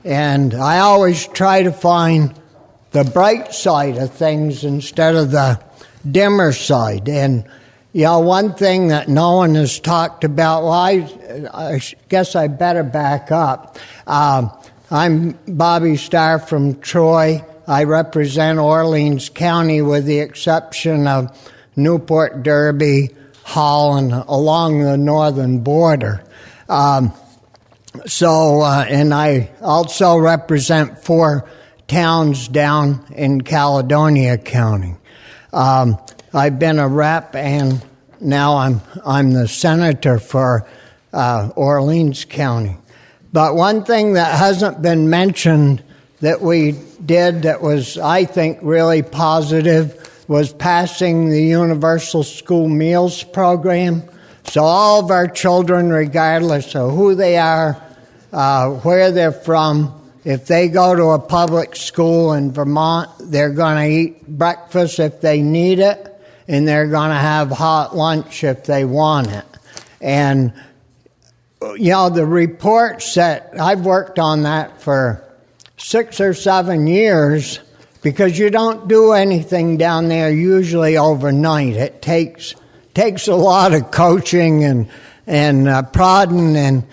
And I always try to find the bright side of things instead of the dimmer side. And, you know, one thing that no one has talked about, well, I guess I better back up. I'm Bobby Starr from Troy. I represent Orleans County with the exception of Newport, Derby, Holland, along the northern border. And I also represent 4 towns down in Caledonia County. I've been a rep, and now I'm the senator for Orleans County. But one thing that hasn't been mentioned that we did that was, I think, really positive was passing the Universal School Meals Program. So all of our children, regardless of who they are, where they're from, if they go to a public school in Vermont, they're going to eat breakfast if they need it, and they're going to have hot lunch if they want it. And, you know, the reports that I've worked on that for 6 or 7 years, because you don't do anything down there usually overnight. It takes a lot of coaching and prodding,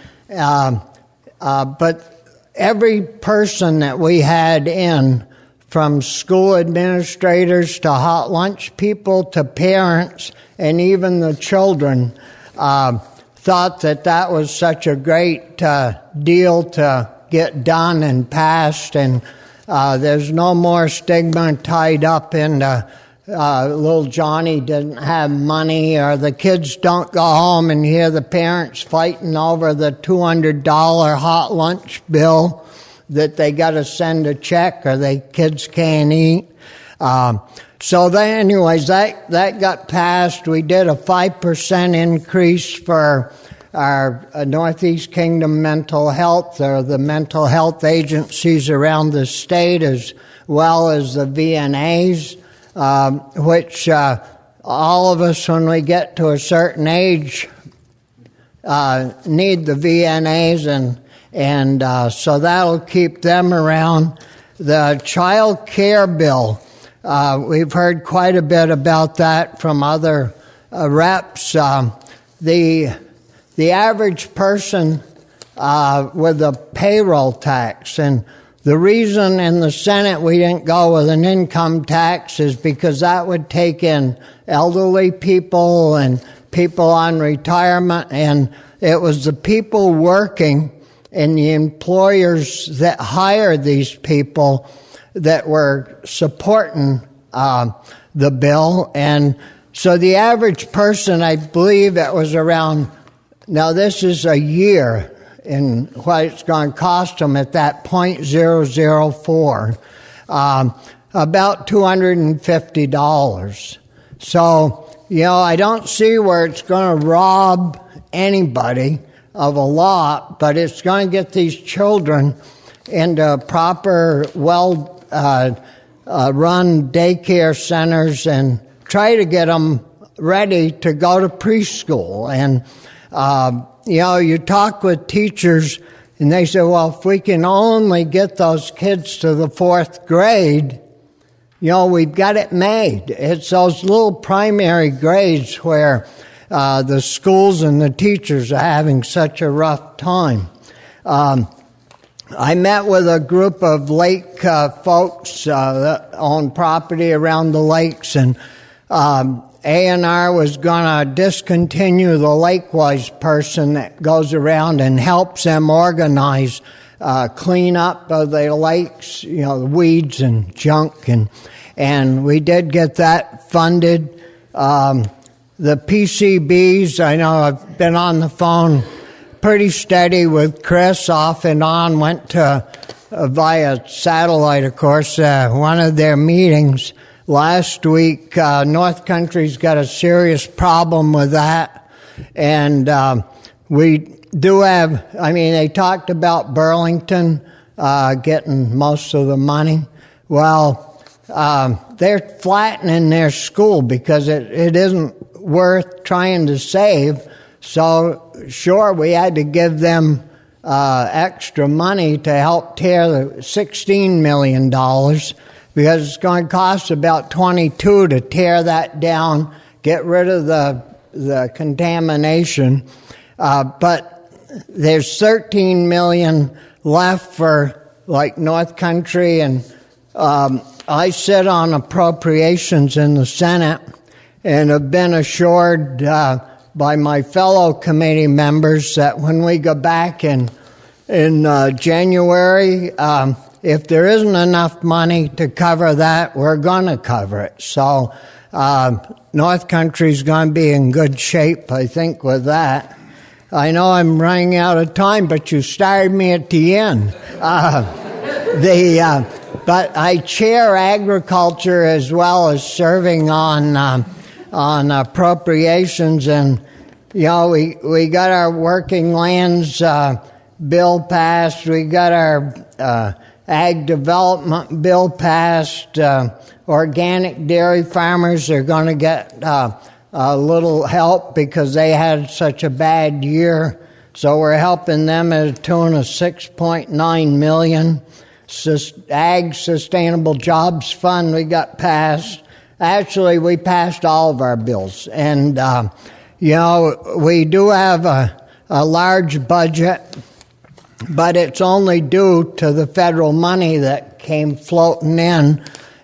but every person that we had in, from school administrators to hot lunch people to parents and even the children, thought that was such a great deal to get done and passed, and there's no more stigma tied up in little Johnny didn't have money, or the kids don't go home and hear the parents fighting over the $200 hot lunch bill that they got to send a check or the kids can't eat. So then anyways, that got passed. We did a 5% increase for our Northeast Kingdom mental health, or the mental health agencies around the state, as well as the VNAs, which all of us, when we get to a certain age, need the VNAs, and so that'll keep them around. The child care bill, we've heard quite a bit about that from other reps, the average person with a payroll tax, and the reason in the Senate we didn't go with an income tax is because that would take in elderly people and people on retirement, and it was the people working and the employers that hired these people that were supporting the bill. And so the average person, I believe it was around, now this is a year, and what it's going to cost them at that .004, about $250. So, I don't see where it's going to rob anybody of a lot, but it's going to get these children into proper, well-run daycare centers and try to get them ready to go to preschool. And you talk with teachers, and they say, well, if we can only get those kids to the 4th grade, we've got it made. It's those little primary grades where the schools and the teachers are having such a rough time. I met with a group of lake folks that own property around the lakes, and A&R was going to discontinue the Lakewise person that goes around and helps them organize cleanup of the lakes, the weeds and junk, and we did get that funded. The PCBs, I know I've been on the phone pretty steady with Chris off and on, went to via satellite, of course, one of their meetings last week. North Country's got a serious problem with that. And we do have, they talked about Burlington getting most of the money. Well, they're flattening their school because it isn't worth trying to save. So, sure, we had to give them extra money to help tear the $16 million, because it's going to cost about $22 to tear that down, get rid of the contamination. But there's $13 million left for North Country, and I sit on appropriations in the Senate and have been assured by my fellow committee members that when we go back in January, if there isn't enough money to cover that, we're going to cover it. So North Country's going to be in good shape, I think, with that. I know I'm running out of time, but you started me at the end. But I chair agriculture as well as serving on appropriations, and we got our working lands bill passed. We got our ag development bill passed. Organic dairy farmers are going to get a little help because they had such a bad year. So we're helping them at a tune of $6.9 million. Ag Sustainable Jobs Fund we got passed. Actually, we passed all of our bills. And, we do have a large budget, but it's only due to the federal money that came floating in.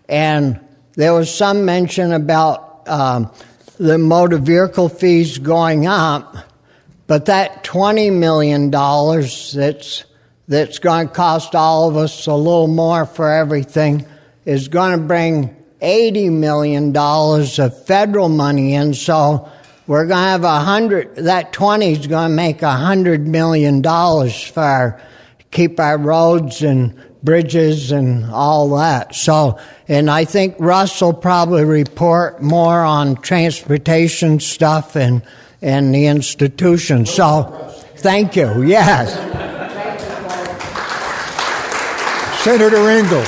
And there was some mention about the motor vehicle fees going up, but that $20 million that's going to cost all of us a little more for everything is going to bring $80 million of federal money in. So we're going to have that 20 is going to make $100 million for keep our roads and bridges and all that. So, and I think Russ will probably report more on transportation stuff and the institution. So, thank you. Yes. Senator Ingalls.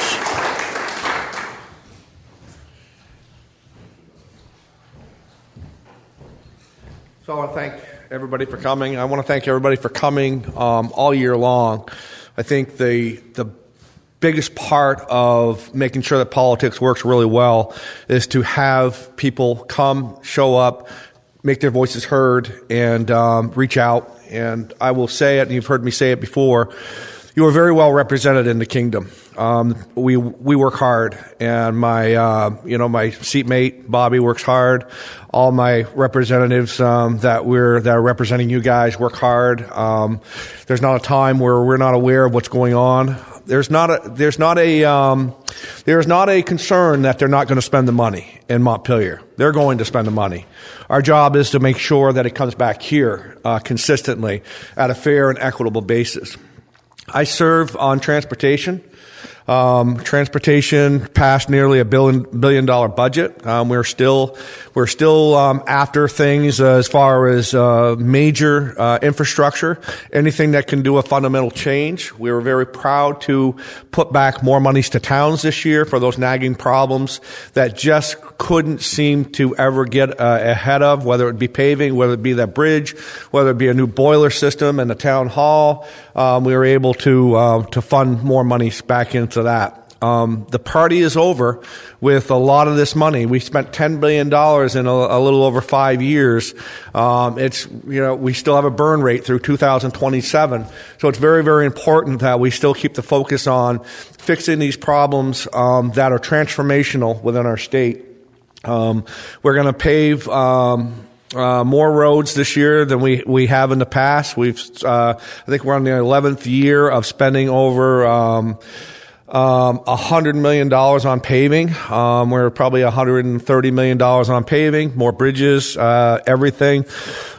So I want to thank everybody for coming. I want to thank everybody for coming all year long. I think the biggest part of making sure that politics works really well is to have people come, show up, make their voices heard and reach out. And I will say it, and you've heard me say it before, you are very well represented in the kingdom. We work hard, and my my seatmate Bobby works hard. All my representatives that are representing you guys work hard. There's not a time where we're not aware of what's going on. There's not a concern that they're not going to spend the money in Montpelier. They're going to spend the money. Our job is to make sure that it comes back here consistently at a fair and equitable basis. I serve on transportation. Transportation passed nearly $1 billion budget. We're still after things as far as major infrastructure, anything that can do a fundamental change. We were very proud to put back more monies to towns this year for those nagging problems that just couldn't seem to ever get ahead of, whether it be paving, whether it be that bridge, whether it be a new boiler system in the town hall. We were able to fund more money back into that. The party is over with a lot of this money. We spent $10 billion in a little over 5 years. We still have a burn rate through 2027. So it's very, very important that we still keep the focus on fixing these problems that are transformational within our state. We're going to pave more roads this year than we have in the past. I think we're on the 11th year of spending over $100 million on paving. We're probably $130 million on paving, more bridges, everything.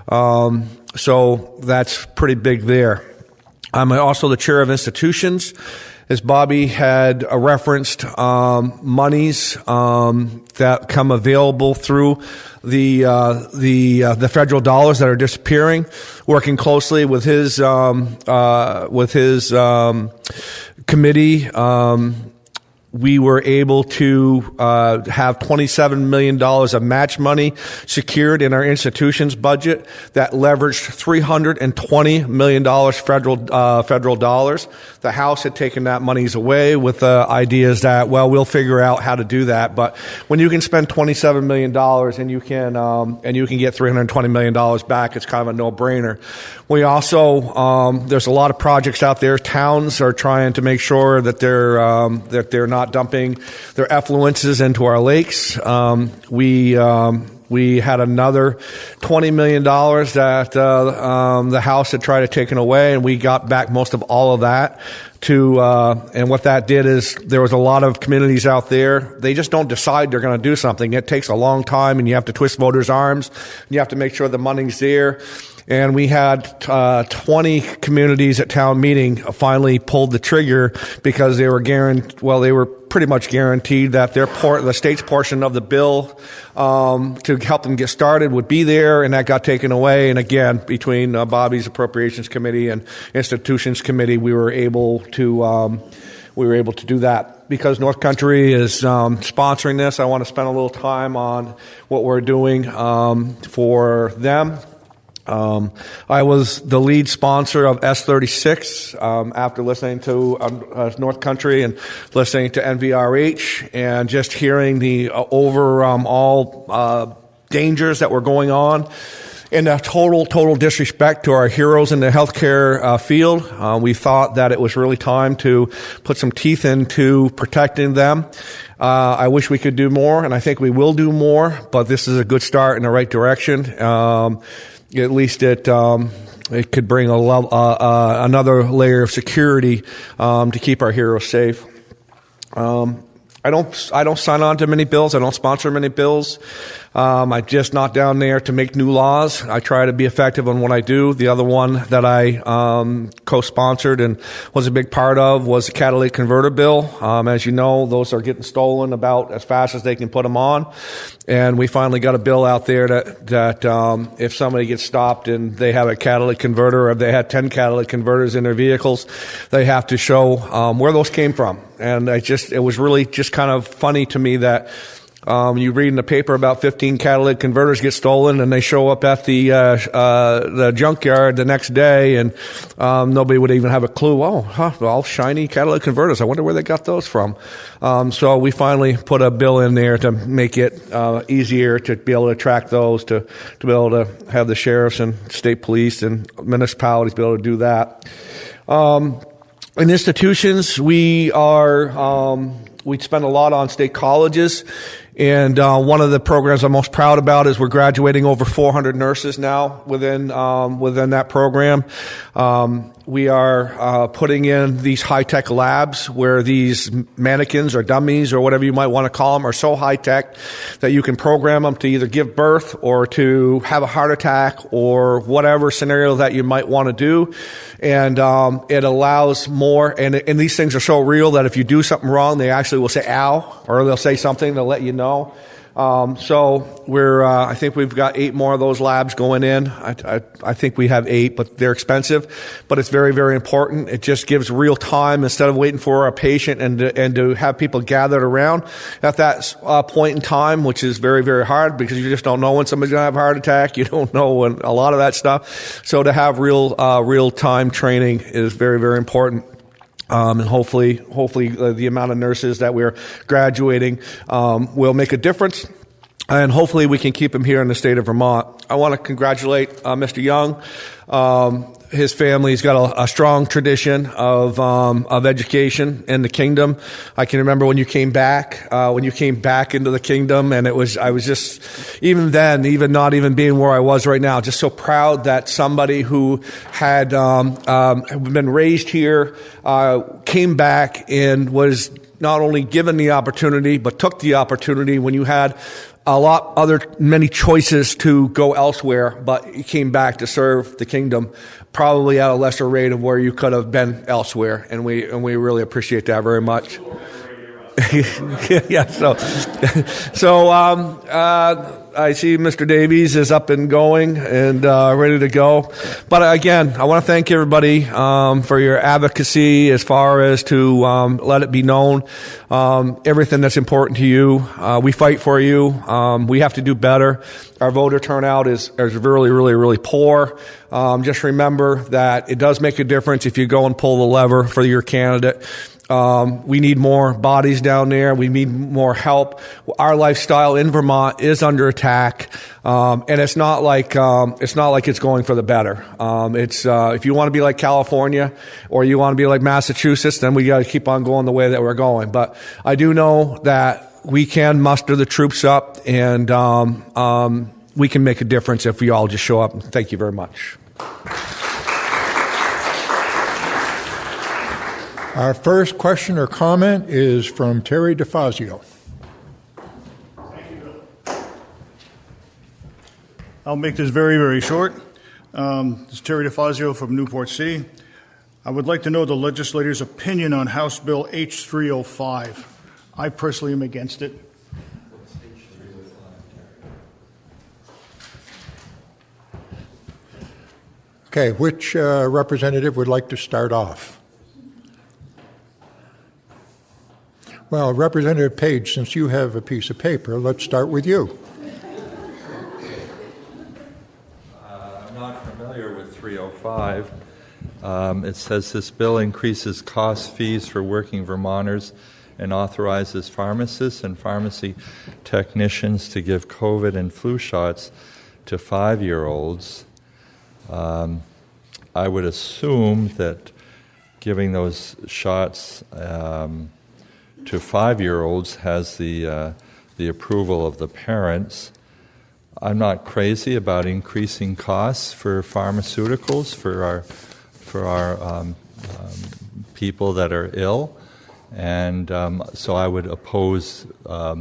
So that's pretty big there. I'm also the chair of institutions. As Bobby had referenced, monies that come available through the federal dollars that are disappearing. Working closely with his committee, we were able to have $27 million of match money secured in our institutions budget that leveraged $320 million federal dollars. The House had taken that monies away with ideas that, well, we'll figure out how to do that. But when you can spend $27 million and you can get $320 million back, it's kind of a no-brainer. We also there's a lot of projects out there. Towns are trying to make sure that they're not dumping their effluences into our lakes. We had another $20 million that the House had tried to take away, and we got back most of all of that. And what that did is there was a lot of communities out there. They just don't decide they're going to do something. It takes a long time, and you have to twist voters' arms. And you have to make sure the money's there. And we had 20 communities at town meeting finally pulled the trigger because they were pretty much guaranteed that the state's portion of the bill to help them get started would be there, and that got taken away. And again, between Bobby's Appropriations Committee and Institutions Committee, we were able to do that. Because North Country is sponsoring this, I want to spend a little time on what we're doing for them. I was the lead sponsor of S36 after listening to North Country and listening to NVRH and just hearing the overall dangers that were going on. In a total disrespect to our heroes in the healthcare field, we thought that it was really time to put some teeth into protecting them. I wish we could do more, and I think we will do more, but this is a good start in the right direction. At least it could bring another layer of security to keep our heroes safe. I don't sign on to many bills. I don't sponsor many bills. I'm just not down there to make new laws. I try to be effective on what I do. The other one that I co-sponsored and was a big part of was the catalytic converter bill. As you know, those are getting stolen about as fast as they can put them on. And we finally got a bill out there that if somebody gets stopped and they have a catalytic converter or they had 10 catalytic converters in their vehicles, they have to show where those came from. And it was really just kind of funny to me that You read in the paper about 15 catalytic converters get stolen, and they show up at the junkyard the next day, and nobody would even have a clue. Oh, all shiny catalytic converters. I wonder where they got those from. So we finally put a bill in there to make it easier to be able to track those, to be able to have the sheriffs and state police and municipalities be able to do that. In institutions, we spend a lot on state colleges, and one of the programs I'm most proud about is we're graduating over 400 nurses now within that program. We are putting in these high-tech labs where these mannequins or dummies or whatever you might want to call them are so high-tech that you can program them to either give birth or to have a heart attack or whatever scenario that you might want to do. And it allows more, and these things are so real that if you do something wrong, they actually will say ow, or they'll say something to let you know. So I think we've got 8 more of those labs going in. I think we have 8, but they're expensive, but it's very, very important. It just gives real time instead of waiting for a patient and to have people gathered around at that point in time, which is very, very hard because you just don't know when somebody's going to have a heart attack. You don't know when a lot of that stuff. So to have real time training is very, very important. And hopefully the amount of nurses that we're graduating will make a difference, and hopefully we can keep them here in the state of Vermont. I want to congratulate Mr. Young. His family's got a strong tradition of education in the kingdom. I can remember when you came back into the kingdom, and I was just, even then, even not even being where I was right now, just so proud that somebody who had been raised here came back and was not only given the opportunity, but took the opportunity when you had many choices to go elsewhere, but you came back to serve the kingdom, probably at a lesser rate of where you could have been elsewhere, and we really appreciate that very much. Yeah. So I see Mr. Davies is up and going and ready to go. But again, I want to thank everybody for your advocacy as far as to let it be known everything that's important to you. We fight for you. We have to do better. Our voter turnout is really, really, really poor. Just remember that it does make a difference if you go and pull the lever for your candidate. We need more bodies down there. We need more help. Our lifestyle in Vermont is under attack, and it's not like it's going for the better. If you want to be like California or you want to be like Massachusetts, then we got to keep on going the way that we're going. But I do know that we can muster the troops up, and we can make a difference if we all just show up. Thank you very much. Our first question or comment is from Terry DeFazio. Thank you, Bill. I'll make this very, very short. This is Terry DeFazio from Newport City. I would like to know the legislators' opinion on House Bill H305. I personally am against it. Okay, which representative would like to start off? Well, Representative Page, since you have a piece of paper, let's start with you. I'm not familiar with 305. It says this bill increases cost fees for working Vermonters and authorizes pharmacists and pharmacy technicians to give COVID and flu shots to 5-year-olds. I would assume that giving those shots to 5-year-olds has the approval of the parents. I'm not crazy about increasing costs for pharmaceuticals for our people that are ill, and so I would oppose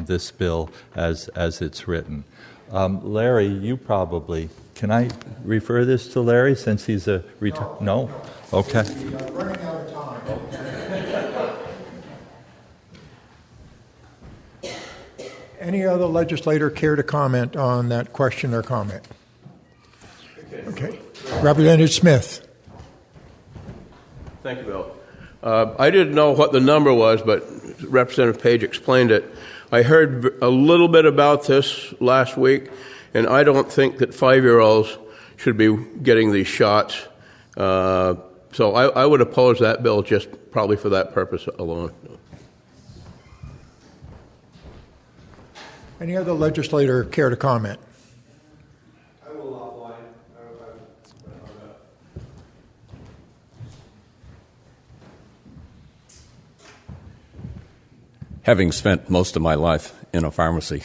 this bill as it's written. Larry, you probably can I refer this to Larry since he's a no? Okay. Running out of time. Any other legislator care to comment on that question or comment? Okay. Representative Smith. Thank you, Bill. I didn't know what the number was, but Representative Page explained it. I heard a little bit about this last week, and I don't think that 5-year-olds should be getting these shots. So I would oppose that bill just probably for that purpose alone. Any other legislator care to comment? I will offline. Having spent most of my life in a pharmacy,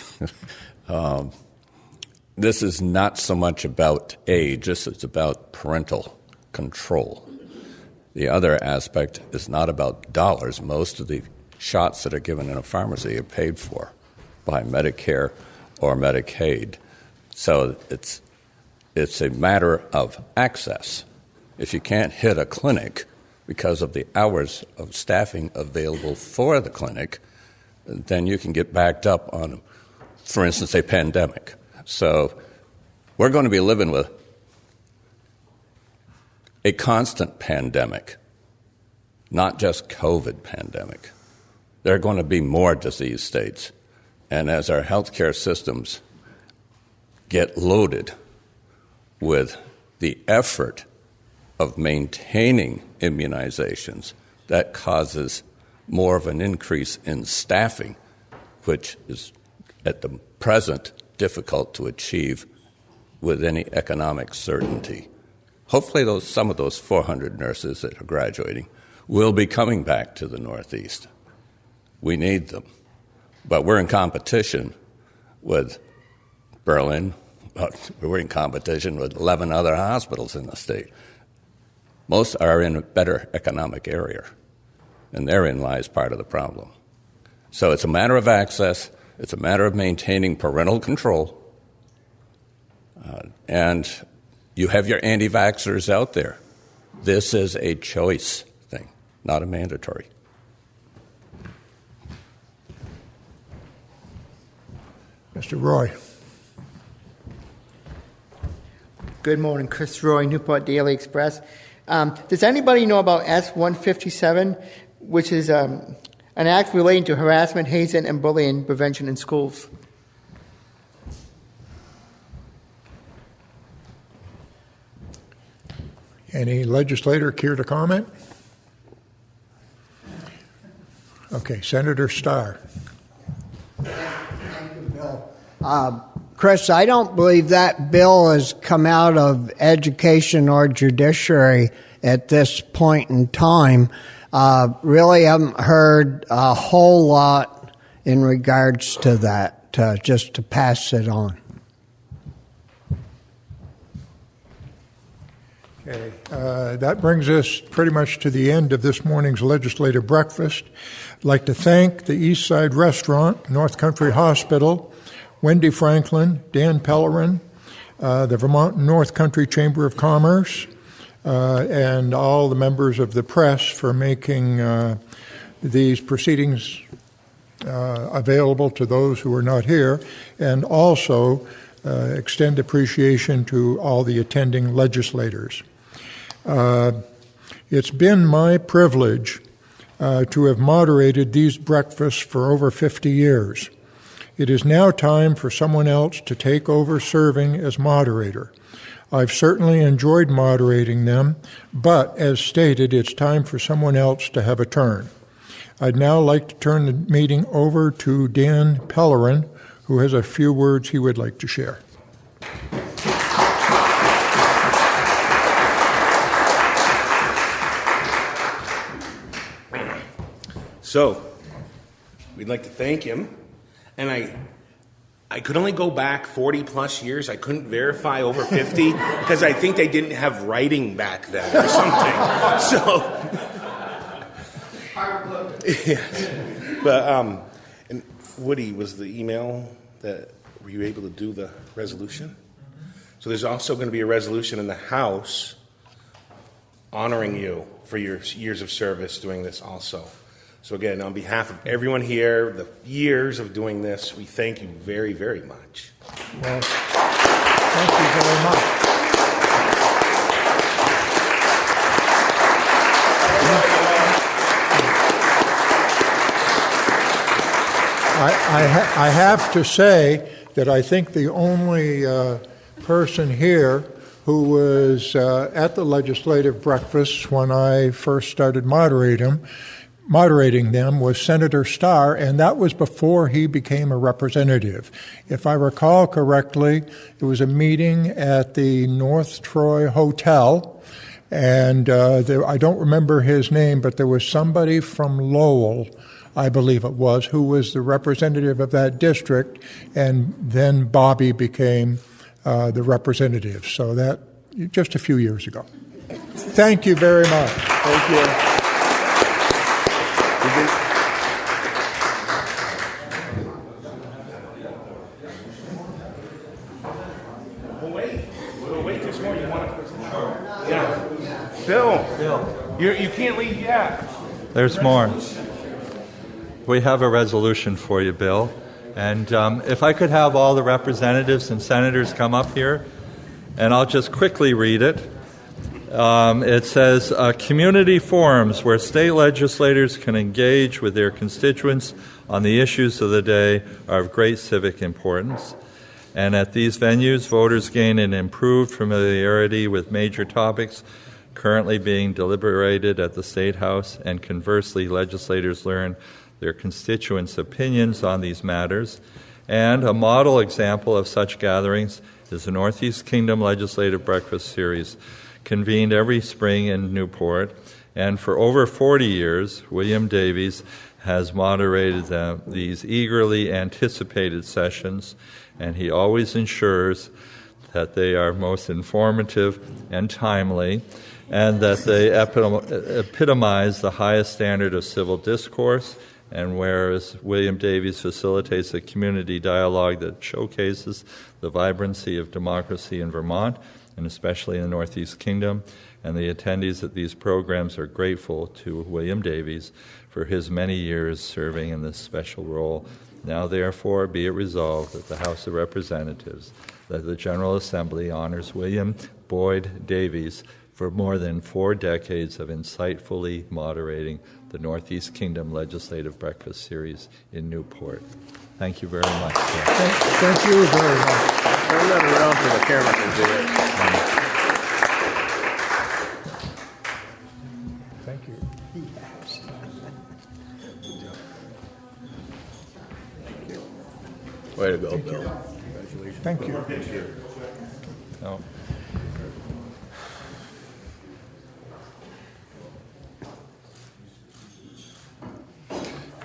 this is not so much about age, this is about parental control. The other aspect is not about dollars. Most of the shots that are given in a pharmacy are paid for by Medicare or Medicaid. So it's a matter of access. If you can't hit a clinic because of the hours of staffing available for the clinic, then you can get backed up on, for instance, a pandemic. So we're going to be living with a constant pandemic, not just COVID pandemic. There are going to be more disease states. And as our healthcare systems get loaded with the effort of maintaining immunizations, that causes more of an increase in staffing, which is at the present difficult to achieve with any economic certainty. Hopefully some of those 400 nurses that are graduating will be coming back to the Northeast. We need them. But we're in competition with Berlin. We're in competition with 11 other hospitals in the state. Most are in a better economic area, and therein lies part of the problem. So it's a matter of access. It's a matter of maintaining parental control. And you have your anti-vaxxers out there. This is a choice thing, not a mandatory. Mr. Roy. Good morning, Chris Roy, Newport Daily Express. Does anybody know about S-157, which is an act relating to harassment, hazing, and bullying prevention in schools? Any legislator care to comment? Okay, Senator Starr. Thank you, Bill. Chris, I don't believe that bill has come out of education or judiciary at this point in time. Really haven't heard a whole lot in regards to that, just to pass it on. Okay, that brings us pretty much to the end of this morning's legislative breakfast. I'd like to thank the East Side Restaurant, North Country Hospital, Wendy Franklin, Dan Pellerin, the Vermont North Country Chamber of Commerce, and all the members of the press for making these proceedings available to those who are not here, and also extend appreciation to all the attending legislators. It's been my privilege to have moderated these breakfasts for over 50 years. It is now time for someone else to take over serving as moderator. I've certainly enjoyed moderating them, but as stated, it's time for someone else to have a turn. I'd now like to turn the meeting over to Dan Pellerin, who has a few words he would like to share. So, we'd like to thank him. And I could only go back 40 plus years. I couldn't verify over 50 because I think they didn't have writing back then or something. So, yes. But and Woody, was the email that were you able to do the resolution? So there's also going to be a resolution in the House honoring you for your years of service doing this also. So again, on behalf of everyone here, the years of doing this, we thank you very, very much. Well, thank you very much. I have to say that I think the only person here who was at the legislative breakfast when I first started moderating them was Senator Starr, and that was before he became a representative. If I recall correctly, it was a meeting at the North Troy Hotel, and I don't remember his name, but there was somebody from Lowell, I believe it was, who was the representative of that district, and then Bobby became the representative. So that just a few years ago. Thank you very much. Thank you. We'll wait this morning. You want to? Yeah. Bill, you can't leave yet. There's more. We have a resolution for you, Bill. And if I could have all the representatives and senators come up here, and I'll just quickly read it. It says, community forums where state legislators can engage with their constituents on the issues of the day are of great civic importance. And at these venues, voters gain an improved familiarity with major topics currently being deliberated at the State House, and conversely, legislators learn their constituents' opinions on these matters. And a model example of such gatherings is the Northeast Kingdom Legislative Breakfast Series, convened every spring in Newport. And for over 40 years, William Davies has moderated these eagerly anticipated sessions, and he always ensures that they are most informative and timely, and that they epitomize the highest standard of civil discourse. And whereas William Davies facilitates a community dialogue that showcases the vibrancy of democracy in Vermont, and especially in the Northeast Kingdom, and the attendees at these programs are grateful to William Davies for his many years serving in this special role. Now, therefore, be it resolved that the House of Representatives, that the General Assembly honors William Boyd Davies for more than 4 decades of insightfully moderating the Northeast Kingdom Legislative Breakfast Series in Newport. Thank you very much. Thank you very much. Turn that around so the camera can see it. Thank you. Way to go, Bill. Thank you. No.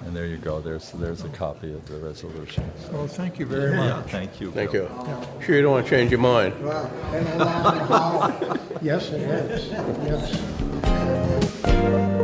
And there you go. There's a copy of the resolution. Well, thank you very much. Yeah, thank you. Thank Bill. you. Sure you don't want to change your mind? Well, been a long haul. Yes, it is. Yes.